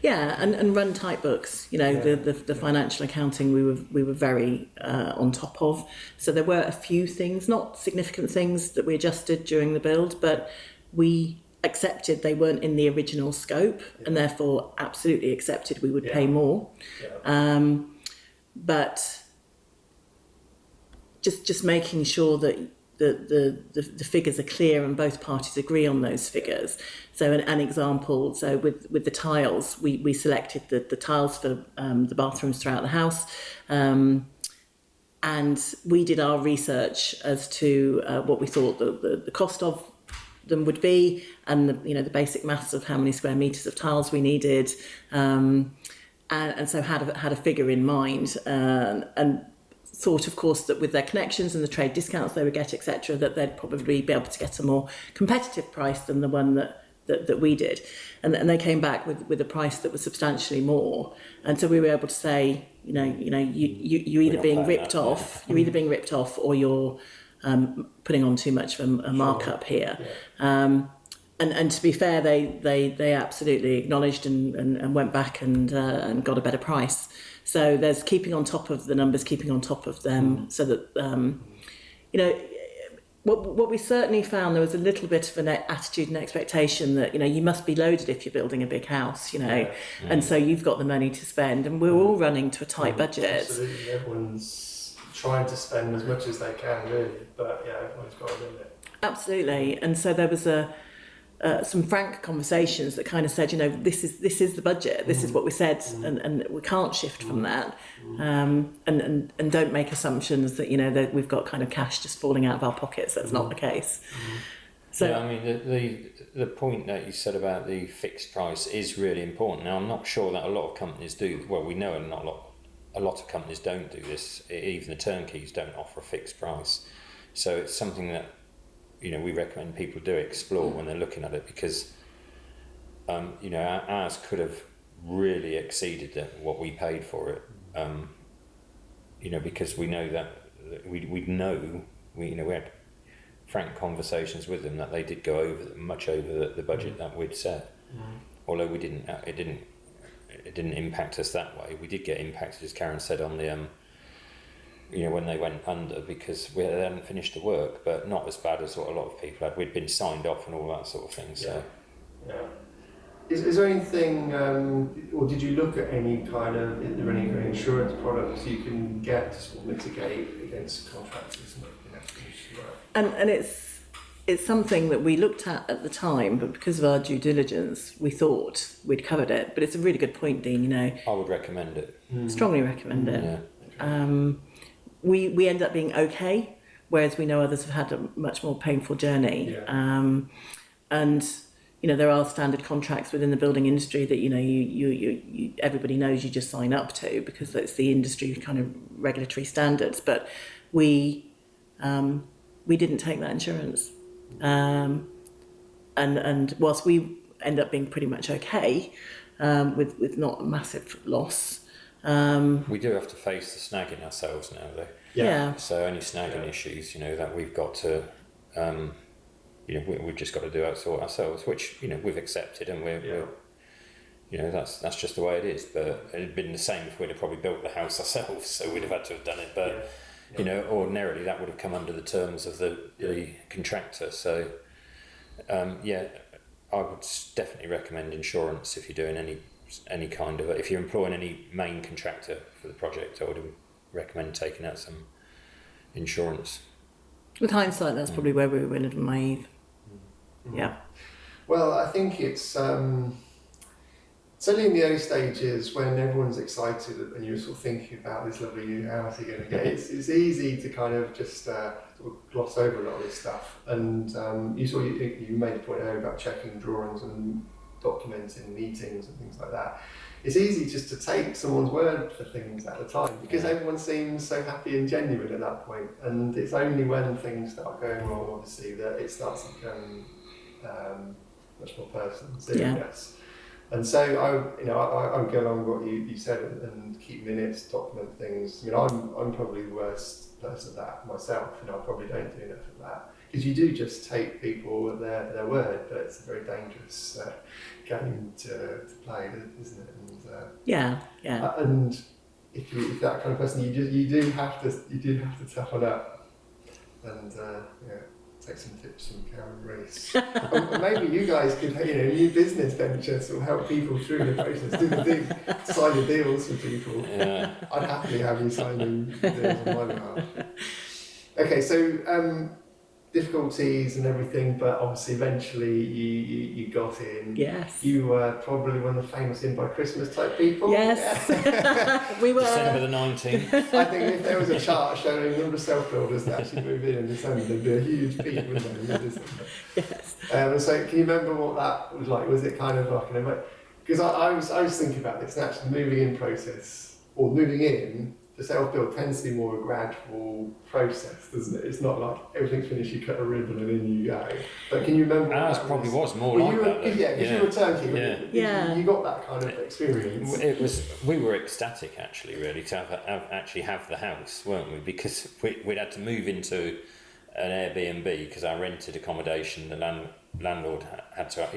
Yeah, and run tight books. The financial accounting we were very on top of. So there were a few things, not significant things, that we adjusted during the build, but we accepted they weren't in the original scope, and therefore absolutely accepted we would pay more. But just making sure that the figures are clear and both parties agree on those figures. So an example, so with the tiles, we selected the tiles for the bathrooms throughout the house, and we did our research as to what we thought the cost of them would be, and the basic maths of how many square metres of tiles we needed, and so had a figure in mind, and thought, of course, that with their connections and the trade discounts they would get, etc., that they'd probably be able to get a more competitive price than the one that we did, and they came back with a price that was substantially more, and so we were able to say, you either being ripped off, or you're putting on too much of a markup here. And to be fair, they absolutely acknowledged and went back and got a better price. So there's keeping on top of the numbers, keeping on top of them, so that what we certainly found, there was a little bit of an attitude and expectation that you must be loaded if you're building a big house, and so you've got the money to spend, and we're all running to a tight budget. Absolutely, everyone's trying to spend as much as they can, really, but everyone's got a limit. Absolutely, and so there was some frank conversations that kind of said, this is the budget, this is what we said, and we can't shift from that, and don't make assumptions that that we've got kind of cash just falling out of our pockets. That's not the case. So I mean, the point that you said about the fixed price is really important. Now, I'm not sure that a lot of companies do. Well, we know a lot of companies don't do this. Even the turnkeys don't offer a fixed price. So it's something that we recommend people do explore when they're looking at it, because ours could have really exceeded what we paid for it. Because we know that we had frank conversations with them that they did go much over the budget that we'd set. Although we didn't, it didn't impact us that way. We did get impacted, as Karen said, on the when they went under, because they hadn't finished the work, but not as bad as what a lot of people had. We'd been signed off and all that sort of thing. So, Is there anything, or did you look at any kind of, is there any insurance products you can get to sort of mitigate against contractors not being able to finish the work? And it's something that we looked at the time, but because of our due diligence, we thought we'd covered it. But it's a really good point, Dean. I would recommend it. Strongly recommend it. Yeah. we end up being okay, whereas we know others have had a much more painful journey. Yeah. And there are standard contracts within the building industry that you everybody knows you just sign up to because that's the industry kind of regulatory standards. But we didn't take that insurance, and whilst we end up being pretty much okay with not a massive loss. We do have to face the snagging ourselves now, though. Yeah. So any snagging issues, that we've got to, we've just got to sort ourselves, which we've accepted, and we're that's just the way it is. But it'd been the same if we'd have probably built the house ourselves, so we'd have had to have done it. But ordinarily that would have come under the terms of the contractor. So I would definitely recommend insurance if you're doing any kind of if you're employing any main contractor for the project. I would recommend taking out some insurance. With hindsight, that's probably where we were a little naive. Yeah. Well, I think it's certainly in the early stages when everyone's excited and you're sort of thinking about this lovely new house you're going to get. It's easy to kind of just sort of gloss over a lot of this stuff. And you made a point earlier about checking drawings and documenting meetings and things like that. It's easy just to take someone's word for things at the time because everyone seems so happy and genuine at that point. And it's only when things start going wrong, obviously, that it starts to become much more personal, serious. And so I would go along with what you said and keep minutes, document things. I'm probably the worst person at that myself, I probably don't do enough of that. Because you do just take people at their word, but it's a very dangerous game to play, isn't it? And, and if you're that kind of person, you do have to toughen up and take some tips from Karen Rhys. Or maybe you guys could, a new business venture to help people through the process, sign the deals for people. Yeah. I'd happily have you signing deals on my behalf. Okay, so difficulties and everything, but obviously eventually you got in. Yes. You were probably one of the famous in by Christmas type people. Yes. We were. December the 19th. I think if there was a chart showing the number of self-builders that actually move in December, there'd be a huge peak, wouldn't there, in December? Yes. So can you remember what that was like? Was it kind of like because I was thinking about this, and actually moving in process, or moving in, the self-build tends to be more a gradual process, doesn't it? It's not like everything's finished, you cut a ribbon and in you go. But can you remember? Ours probably was more like that. Because you were turnkey. Yeah. You got that kind of experience. We were ecstatic actually, really, to have the house, weren't we? Because we'd had to move into an Airbnb because our rented accommodation, the landlord had to,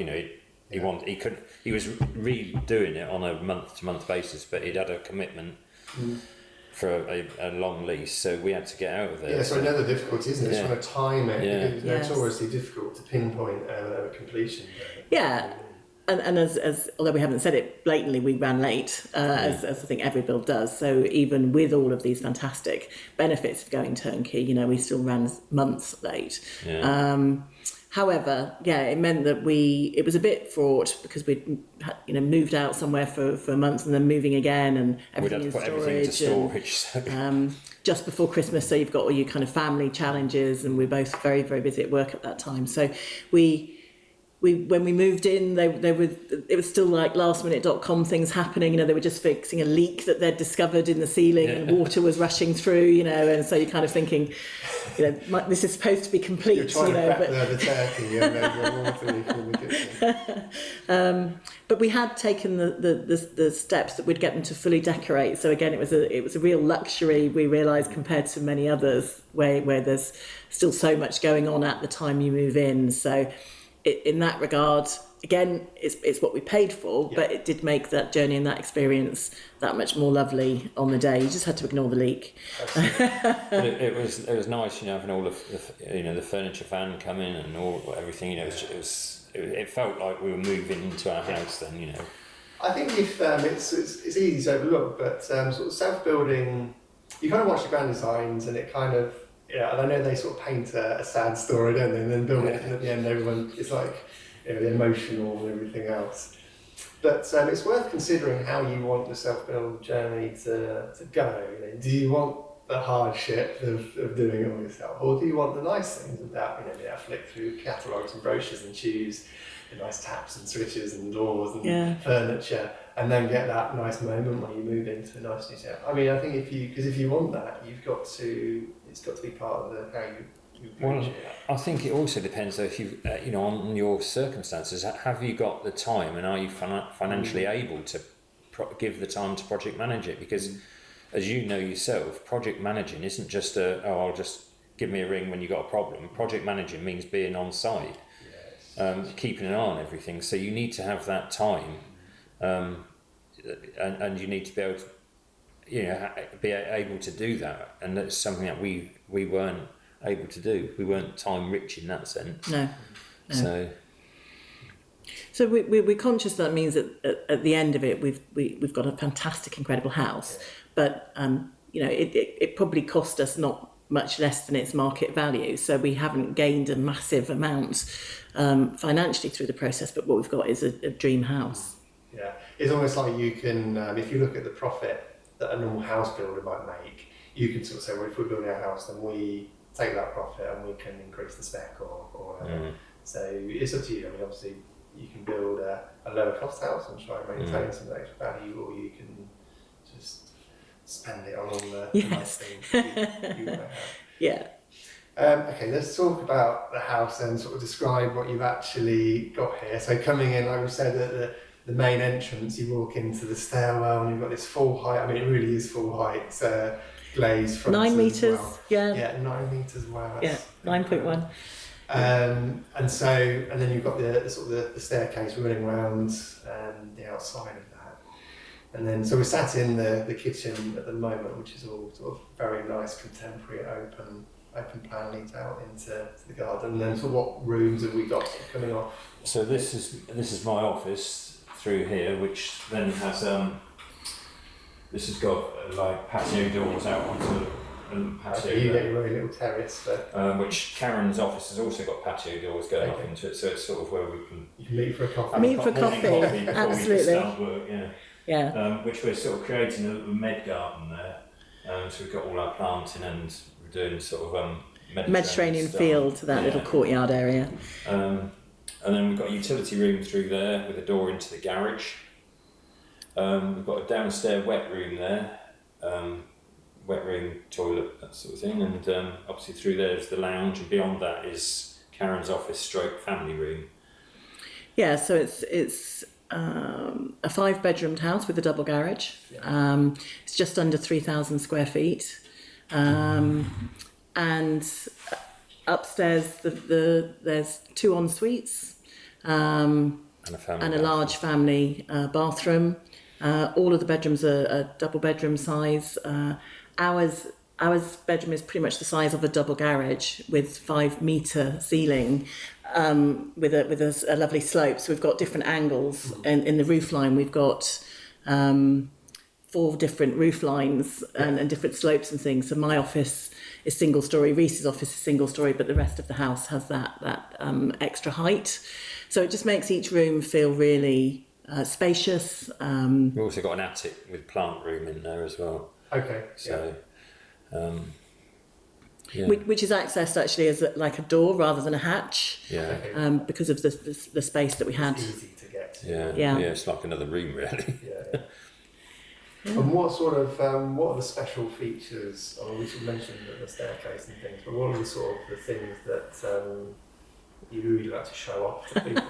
he was redoing it on a month-to-month basis, but he'd had a commitment. For a long lease, so we had to get out of there. Yeah, so another difficulty, isn't it? It's trying to time it. Yeah. It's notoriously difficult to pinpoint a completion. Yeah, and as although we haven't said it blatantly, we ran late, as I think every build does. So even with all of these fantastic benefits of going turnkey, we still ran months late. Yeah. However, it meant that it was a bit fraught because we'd moved out somewhere for months and then moving again and everything in storage. Everything into storage. Just before Christmas, so you've got all your kind of family challenges, and we're both very, very busy at work at that time. So when we moved in, it was still like lastminute.com things happening. They were just fixing a leak that they'd discovered in the ceiling, and water was rushing through. And so you're kind of thinking, this is supposed to be complete. You're trying to prep the turkey and then the water leak in the kitchen. But we had taken the steps that would get them to fully decorate. So again, it was a real luxury, we realised, compared to many others where there's still so much going on at the time you move in. So in that regard, again, it's what we paid for, but it did make that journey and that experience that much more lovely on the day. You just had to ignore the leak. But it was nice, having all of the furniture van come in and everything. It felt like we were moving into our house then. I think if it's easy to overlook, but sort of self-building, you kind of watch the grand designs and it kind of. Yeah, and I know they sort of paint a sad story, don't they? And then build it, and at the end, everyone it's like the emotional and everything else. But it's worth considering how you want the self-build journey to go. Do you want the hardship of doing it all yourself, or do you want the nice things about, be able to flick through catalogues and brochures and choose the nice taps and switches and doors and furniture, and then get that nice moment when you move into a nice new set? I mean, I think if you want that, it's got to be part of how you approach it. I think it also depends though, if you on your circumstances. Have you got the time, and are you financially able to give the time to project manage it? Because as you know yourself, project managing isn't just I'll just give me a ring when you got a problem. Project managing means being on site, keeping an eye on everything. So you need to have that time, and you need to be able to, be able to do that. And that's something that we weren't able to do. We weren't time rich in that sense. No. So we're conscious that means that at the end of it, we've got a fantastic, incredible house, but it probably cost us not much less than its market value. So we haven't gained a massive amount financially through the process, but what we've got is a dream house. Yeah, it's almost like you can, if you look at the profit that a normal house builder might make, you can sort of say, well, if we're building a house, then we take that profit and we can increase the spec or whatever. So it's up to you. I mean, obviously, you can build a lower cost house and try and maintain some extra value, or you can just spend it on all the nice things you want to have. Yeah. Okay, let's talk about the house and sort of describe what you've actually got here. So coming in, like we said, at the main entrance, you walk into the stairwell and you've got this full height. I mean, it really is full height glazed front. 9 metres, well. yeah. Yeah, 9 metres. Wow. Yeah, 9.1. And then you've got the sort of the staircase running around the outside of that. And then, so we're sat in the kitchen at the moment, which is all sort of very nice, contemporary, open plan leads out into the garden. And then, so what rooms have we got coming off? So this is my office through here, which then has this has got like patio doors out onto the patio. Okay, you get your own little terrace, which Karen's office has also got patio doors going off into it, so it's sort of where we can meet for a coffee. Meet for coffee, before absolutely. we start work, Yeah. Which we're sort of creating a med garden there. So we've got all our planting and we're doing sort of Mediterranean feel to that little courtyard area. And then we've got a utility room through there with a door into the garage. We've got a downstairs wet room there, wet room, toilet, that sort of thing. And obviously through there is the lounge, and beyond that is Karen's office stroke family room. Yeah, so it's a 5-bedroomed house with a double garage. It's just under 3,000 square feet. And upstairs there's 2 en suites and a large family bathroom. All of the bedrooms are double bedroom size. Ours bedroom is pretty much the size of a double garage with 5-metre ceiling, with a lovely slope. So we've got different angles, and in the roof line we've got 4 different roof lines and different slopes and things. So my office is single story, Rhys's office is single story, but the rest of the house has that extra height. So it just makes each room feel really spacious. We've also got an attic with plant room in there as well. Okay. So, which is accessed actually as like a door rather than a hatch. Yeah. Because of the space that we had. It's easy to get to. Yeah. It's like another room really. Yeah. And what sort of what are the special features? I mean, we should mention the staircase and things, but what are the sort of the things that you really like to show off to people?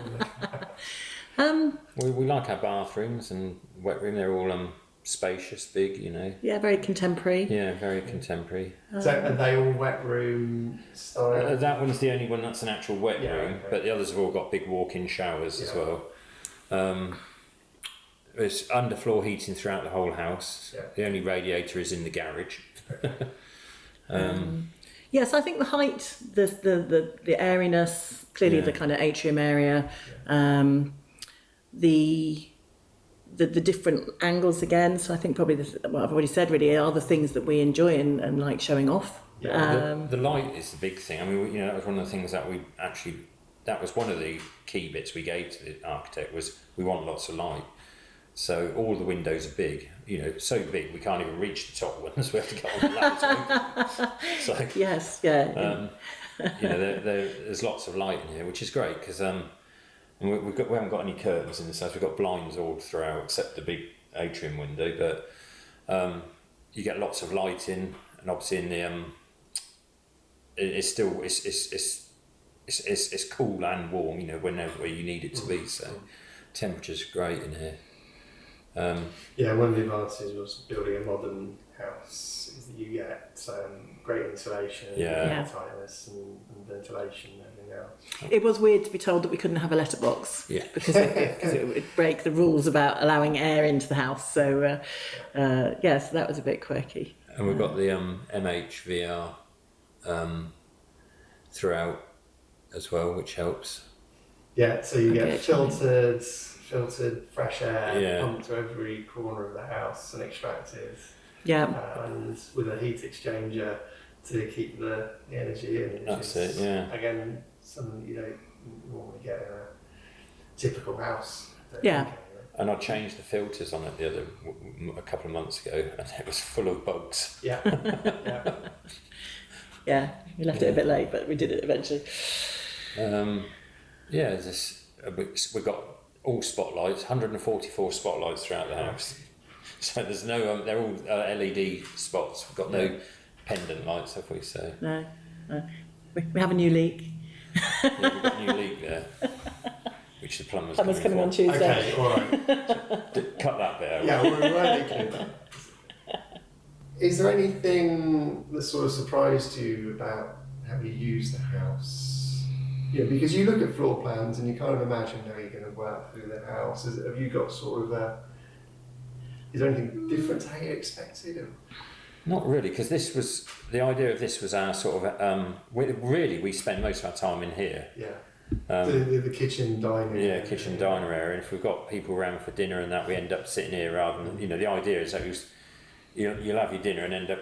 We like our bathrooms and wet room. They're all spacious, big, Yeah, very contemporary. Yeah, very contemporary. So are they all wet room style? That one's the only one that's an actual wet room, okay. but the others have all got big walk-in showers as well. There's underfloor heating throughout the whole house. Yeah. The only radiator is in the garage. Yes, I think the height, the airiness, clearly the kind of atrium area, the different angles again. So I think probably what I've already said really are the things that we enjoy and like showing off. Yeah, the light is the big thing. I mean, that was one of the things that that was one of the key bits we gave to the architect was we want lots of light. So all the windows are big, so big we can't even reach the top ones. We have to go on the ladders. So Yes, yeah. there's lots of light in here, which is great because we haven't got any curtains in this house. We've got blinds all throughout except the big atrium window, but you get lots of light in, and obviously in the it's cool and warm, whenever you need it to be. So temperature's great in here. One of the advantages was building a modern house is that you get great insulation, tightness and ventilation and everything else. It was weird to be told that we couldn't have a letterbox because it would break the rules about allowing air into the house. So, so that was a bit quirky. And we've got the MHVR throughout as well, which helps. Yeah, so you get filtered fresh air pumped to every corner of the house and extracted. Yeah. And with a heat exchanger to keep the energy in. That's it, yeah. Again, something you don't normally get in a typical house. Yeah. And I changed the filters on it a couple of months ago, and it was full of bugs. Yeah. Yeah, we left it a bit late, but we did it eventually. We've got all spotlights, 144 spotlights throughout the house. So there's no, they're all LED spots. We've got no pendant lights, have we? So no. We have a new leak. We've got a new leak there, which the plumber's coming on Tuesday. Okay, all right. Cut that bit out. Yeah, we're right clear. Is there anything that sort of surprised you about how you use the house? Because you look at floor plans and you kind of imagine how you're going to work through the house. Have you got sort of is there anything different to how you expected? Or? Not really, because the idea of this was our sort of, we spend most of our time in here. Yeah. The kitchen diner area. Yeah, kitchen diner area. And if we've got people around for dinner and that, we end up sitting here rather than, the idea is that you'll have your dinner and end up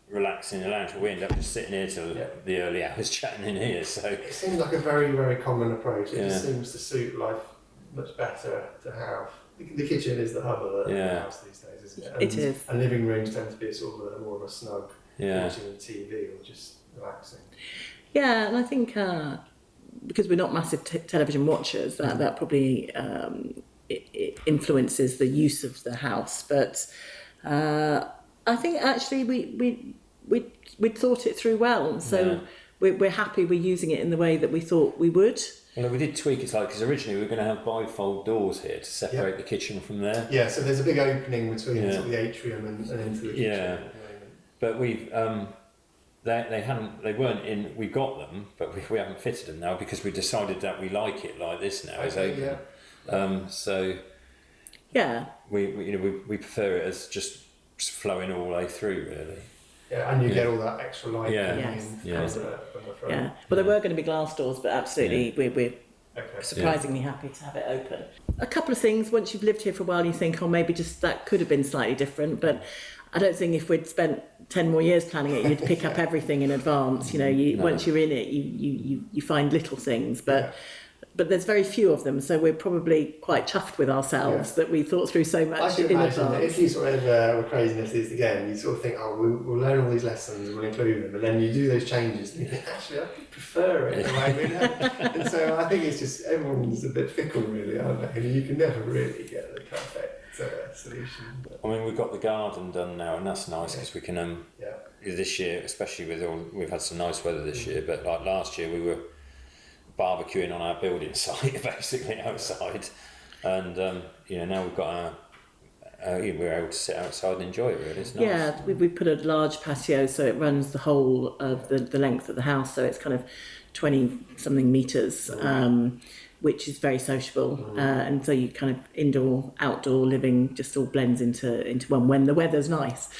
relaxing in the lounge, but we end up just sitting here till the early hours chatting in here. So it seems like a very, very common approach. It just seems to suit life much better to have. The kitchen is the hub of the house these days, isn't it? It is. And living rooms tend to be sort of more of a snug watching TV or just relaxing. Yeah, and I think because we're not massive television watchers, that probably it influences the use of the house. But I think actually we thought it through well, and so we're happy we're using it in the way that we thought we would. Well, we did tweak it because originally we were going to have bifold doors here to separate the kitchen from there. Yeah, so there's a big opening between the atrium and into the kitchen. Yeah, but we've they weren't in. We got them, but we haven't fitted them now because we decided that we like it like this now as open. So we prefer it as just flowing all the way through, really. Yeah, and you get all that extra light coming in from the front. Yeah, well, there were going to be glass doors, but absolutely, we're surprisingly happy to have it open. A couple of things, once you've lived here for a while, you think, maybe just that could have been slightly different, but I don't think if we'd spent 10 more years planning it, you'd pick up everything in advance. Once you're in it, you find little things, but there's very few of them, so we're probably quite chuffed with ourselves that we thought through so much I can in imagine advance. That if you sort of were craziness is again, you sort of think, we'll learn all these lessons and we'll include them, and then you do those changes and you think, actually, I could prefer it the way we know. And so I think it's just, everyone's a bit fickle really, aren't they? And you can never really get the perfect solution. I mean, we've got the garden done now, and that's nice because we can, this year, especially we've had some nice weather this year, but like last year we were barbecuing on our building site, basically outside, and now we've got we're able to sit outside and enjoy it. Really, it's nice. Yeah, we put a large patio, so it runs the whole of the length of the house, so it's kind of 20 something meters, which is very sociable, and so you kind of indoor, outdoor living just all blends into one when the weather's nice,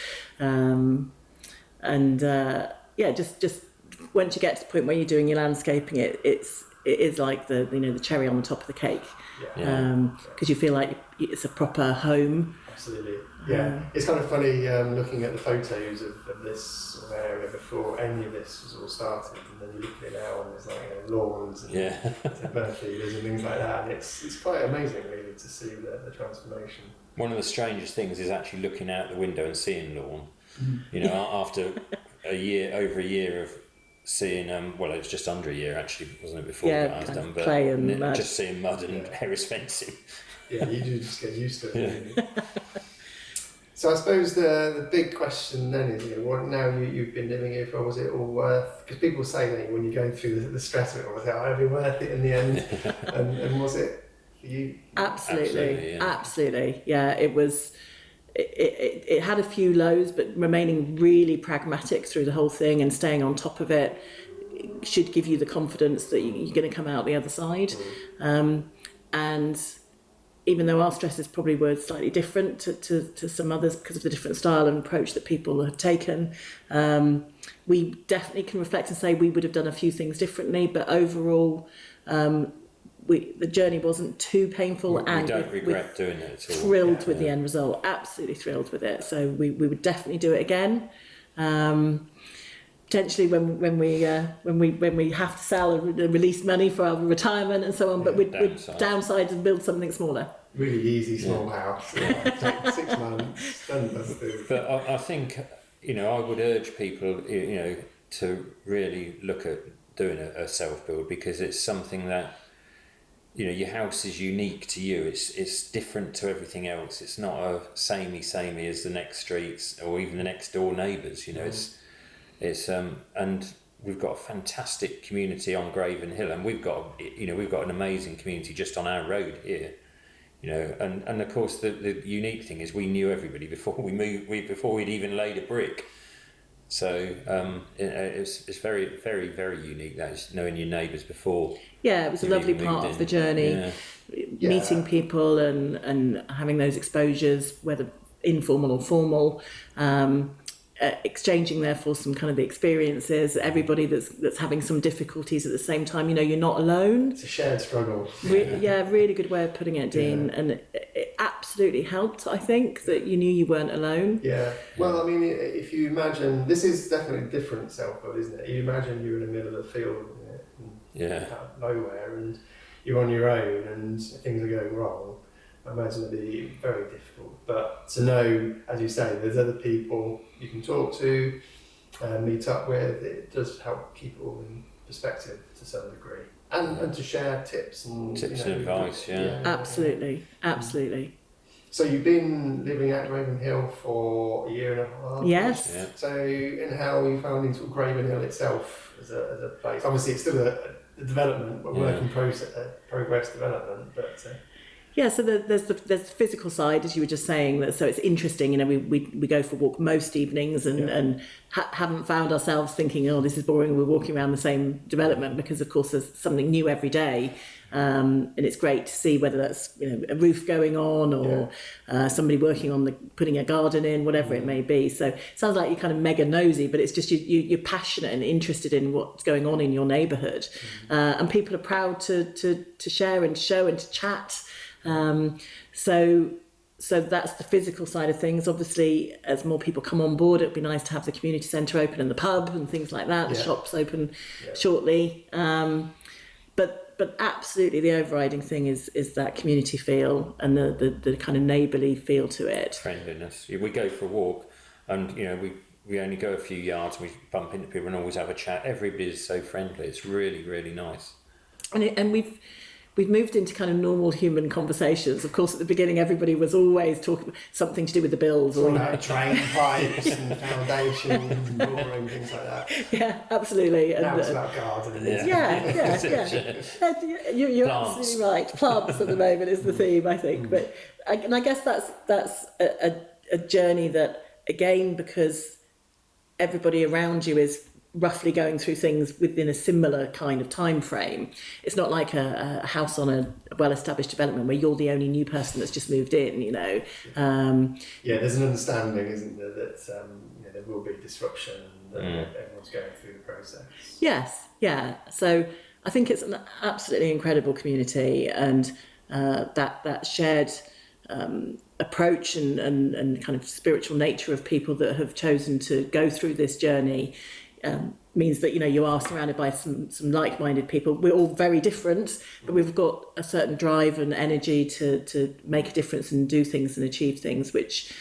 just once you get to the point where you're doing your landscaping, is like the the cherry on the top of the cake, Yeah. because you feel like it's a proper home. Absolutely. Yeah. It's kind of funny looking at the photos of this sort of area before any of this was all started, and then you look at it now and there's like lawns and bird feeders and things like that, and it's quite amazing really to see the transformation. One of the strangest things is actually looking out the window and seeing lawn. You know, after over a year of seeing, well, it was just under a year actually, wasn't it, before that I was done, but clay and mud. just seeing mud and terrace fencing. Yeah, you do just get used to it. Really. So I suppose the big question then is, what now you've been living here for, was it all worth? Because people say that when you go through the stress of it, was it be worth it in the end? and was it for you? Absolutely. Yeah, it was. It had a few lows, but remaining really pragmatic through the whole thing and staying on top of it should give you the confidence that you're going to come out the other side. And even though our stresses probably were slightly different to some others because of the different style and approach that people have taken, we definitely can reflect and say we would have done a few things differently, but overall the journey wasn't too painful. We don't regret doing it at all. Thrilled with the end result, absolutely thrilled with it. So we would definitely do it again. Potentially when we have to sell and release money for our retirement and so on, but we'd downsize and build something smaller. Really easy small house. Take 6 months. Done. But I think I would urge people to really look at doing a self build, because it's something that your house is unique to you. It's different to everything else. It's not a samey as the next streets or even the next door neighbours. It's and we've got a fantastic community on Graven Hill, and we've got an amazing community just on our road here. And of course the unique thing is we knew everybody before we moved, before we'd even laid a brick. So it's very, very, very unique. That's knowing your neighbours before. Yeah, it was a lovely part of the journey, meeting people and having those exposures, whether informal or formal, exchanging therefore some kind of the experiences. Everybody that's having some difficulties at the same time, you're not alone. It's a shared struggle. Really good way of putting it, Dean, and it absolutely helped. I think that you knew you weren't alone. Yeah. Well, I mean, if you imagine, this is definitely a different self-build, isn't it? You imagine you're in the middle of the field, out of nowhere, and you're on your own, and things are going wrong. I imagine it'd be very difficult. But to know, as you say, there's other people you can talk to, meet up with, it does help keep it all in perspective to some degree. And to share tips and advice, Absolutely. So you've been living at Graven Hill for a year and a half? Yes. Yeah. So, and how are you finding sort of Graven Hill itself as a place? Obviously it's still a development, a work in progress development, but... Yeah, so there's the physical side, as you were just saying. So it's interesting, we go for a walk most evenings and haven't found ourselves thinking, oh, this is boring, we're walking around the same development, because of course there's something new every day. And it's great to see whether that's a roof going on or somebody working on putting a garden in, whatever it may be. So it sounds like you're kind of mega nosy, but it's just you're passionate and interested in what's going on in your neighbourhood. And people are proud to share and show and to chat. So that's the physical side of things. Obviously, as more people come on board, it'd be nice to have the community centre open and the pub and things like that. The shops open shortly. But absolutely, the overriding thing is that community feel and the kind of neighbourly feel to it. Friendliness. We go for a walk, and we only go a few yards. We bump into people and always have a chat. Everybody's so friendly. It's really, really nice. And we've moved into kind of normal human conversations. Of course, at the beginning, everybody was always talking something to do with the bills, or train pipes and foundations and drawing, things like that. Yeah, absolutely. Now it's about gardening. Yeah. You're absolutely right. Plants at the moment is the theme, I think. But I guess that's a journey that, again, because everybody around you is roughly going through things within a similar kind of time frame. It's not like a house on a well-established development where you're the only new person that's just moved in, there's an understanding, isn't there, that there will be disruption and that everyone's going through the process. Yes, yeah. So I think it's an absolutely incredible community, and that shared approach and kind of spiritual nature of people that have chosen to go through this journey means that you are surrounded by some like-minded people. We're all very different, but we've got a certain drive and energy to make a difference and do things and achieve things, which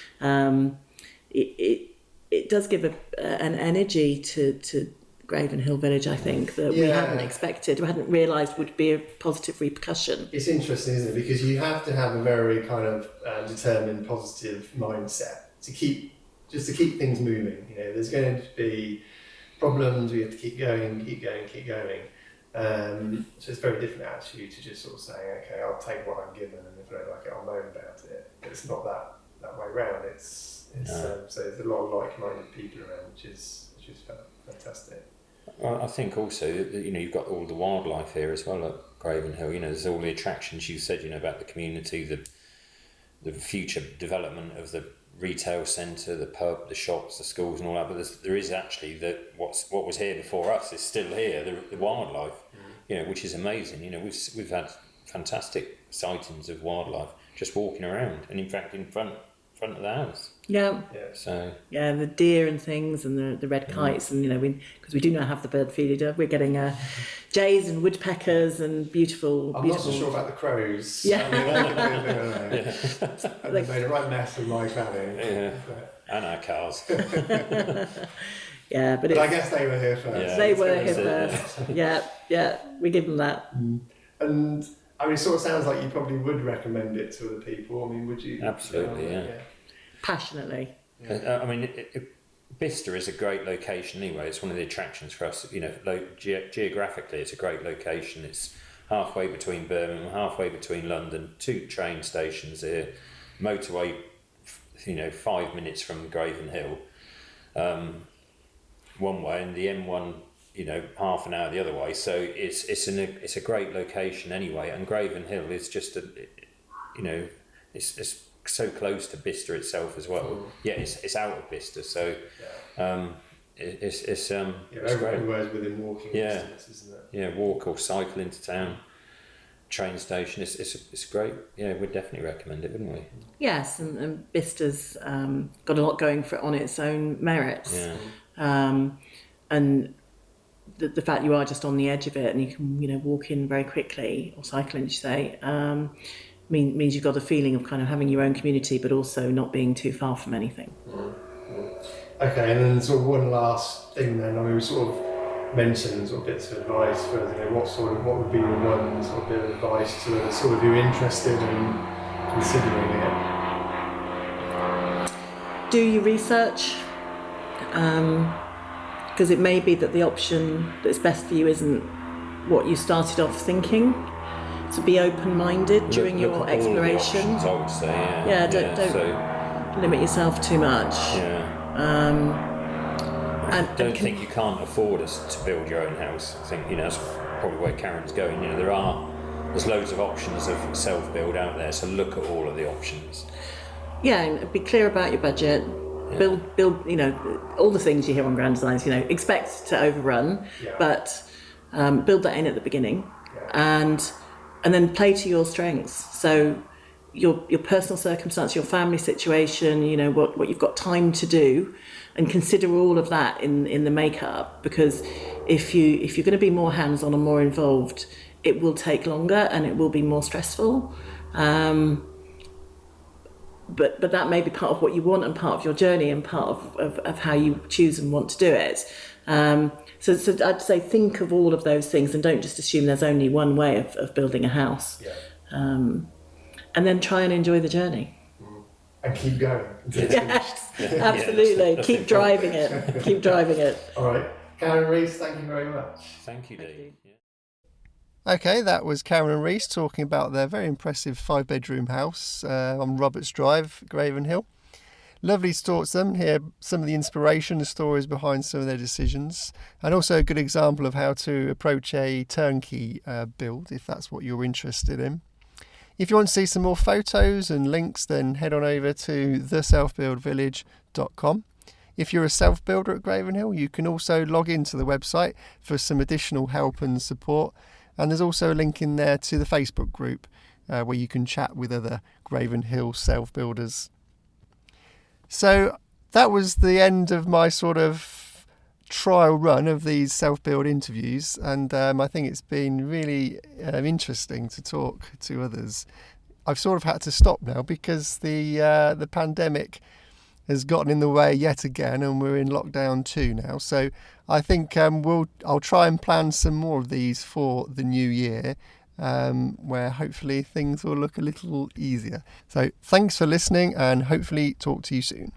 it does give an energy to Graven Hill Village, I think, that we hadn't expected, we hadn't realised would be a positive repercussion. It's interesting, isn't it? Because you have to have a very kind of determined, positive mindset to keep things moving. There's going to be problems. We have to keep going. So it's a very different attitude to just sort of saying, okay, I'll take what I'm given, and if I don't like it, I'll moan about it. It's not that way round. So there's a lot of like-minded people around, which is fantastic. Well, I think also that you've got all the wildlife here as well at Graven Hill. There's all the attractions you said, about the community, the future development of the retail centre, the pub, the shops, the schools, and all that. But there is actually what was here before us is still here. The wildlife, which is amazing. We've had fantastic sightings of wildlife just walking around, and in fact in front of the house. Yeah. So the deer and things, and the red kites, and because we do not have the bird feeder, we're getting jays and woodpeckers and beautiful. I'm not so sure about the crows. Yeah. They made a right mess of my family. Yeah. And our cars. Yeah, but I guess they were here first. Yeah. They were here first. Yeah, we give them that. And it sort of sounds like you probably would recommend it to other people. Would you? Absolutely, yeah. Passionately. Bicester is a great location anyway. It's one of the attractions for us. Geographically, it's a great location. It's halfway between Birmingham, halfway between London, 2 train stations here, motorway, 5 minutes from Graven Hill, one way, and the M1, half an hour the other way. So it's a great location anyway. And Graven Hill is just it's so close to Bicester itself as well. Yeah, it's out of Bicester, so it's everywhere's within walking distance, isn't it? Yeah, walk or cycle into town, train station. It's great. Yeah, we'd definitely recommend it, wouldn't we? Yes, and Bicester's got a lot going for it on its own merits. Yeah. And the fact you are just on the edge of it and you can walk in very quickly, or cycle in, you say, means you've got a feeling of kind of having your own community, but also not being too far from anything. Okay, and then sort of one last thing then. We sort of mentioned sort of bits of advice for what would be your one sort of bit of advice to others sort of who are interested in considering it? Do your research, because it may be that the option that's best for you isn't what you started off thinking. So be open-minded during your exploration. Options, I would say, Don't limit yourself too much. I don't think you can't afford us to build your own house. I think that's probably where Karen's going. There's loads of options of self-build out there, so look at all of the options. Yeah, and be clear about your budget. Yeah. Build. All the things you hear on Grand Designs. Expect to overrun, but build that in at the beginning, and then play to your strengths. So your personal circumstance, your family situation, what you've got time to do, and consider all of that in the makeup. Because if you're going to be more hands-on and more involved, it will take longer and it will be more stressful. But that may be part of what you want and part of your journey and part of how you choose and want to do it. So I'd say think of all of those things and don't just assume there's only one way of building a house. And then try and enjoy the journey. And keep going. Yes, absolutely. Keep driving it. Keep driving it. All right. Karen Rhys, thank you very much. Thank you, Dee. Okay, that was Karen Rhys talking about their very impressive 5-bedroom house on Roberts Drive, Graven Hill. Lovely to talk to them, hear some of the inspiration, the stories behind some of their decisions, and also a good example of how to approach a turnkey build if that's what you're interested in. If you want to see some more photos and links, then head on over to theselfbuildvillage.com. If you're a self-builder at Graven Hill, you can also log into the website for some additional help and support. And there's also a link in there to the Facebook group where you can chat with other Graven Hill self-builders. So that was the end of my sort of trial run of these self-build interviews, and I think it's been really interesting to talk to others. I've sort of had to stop now because the pandemic has gotten in the way yet again, and we're in lockdown 2 now. So I think I'll try and plan some more of these for the new year, where hopefully things will look a little easier. So thanks for listening, and hopefully talk to you soon.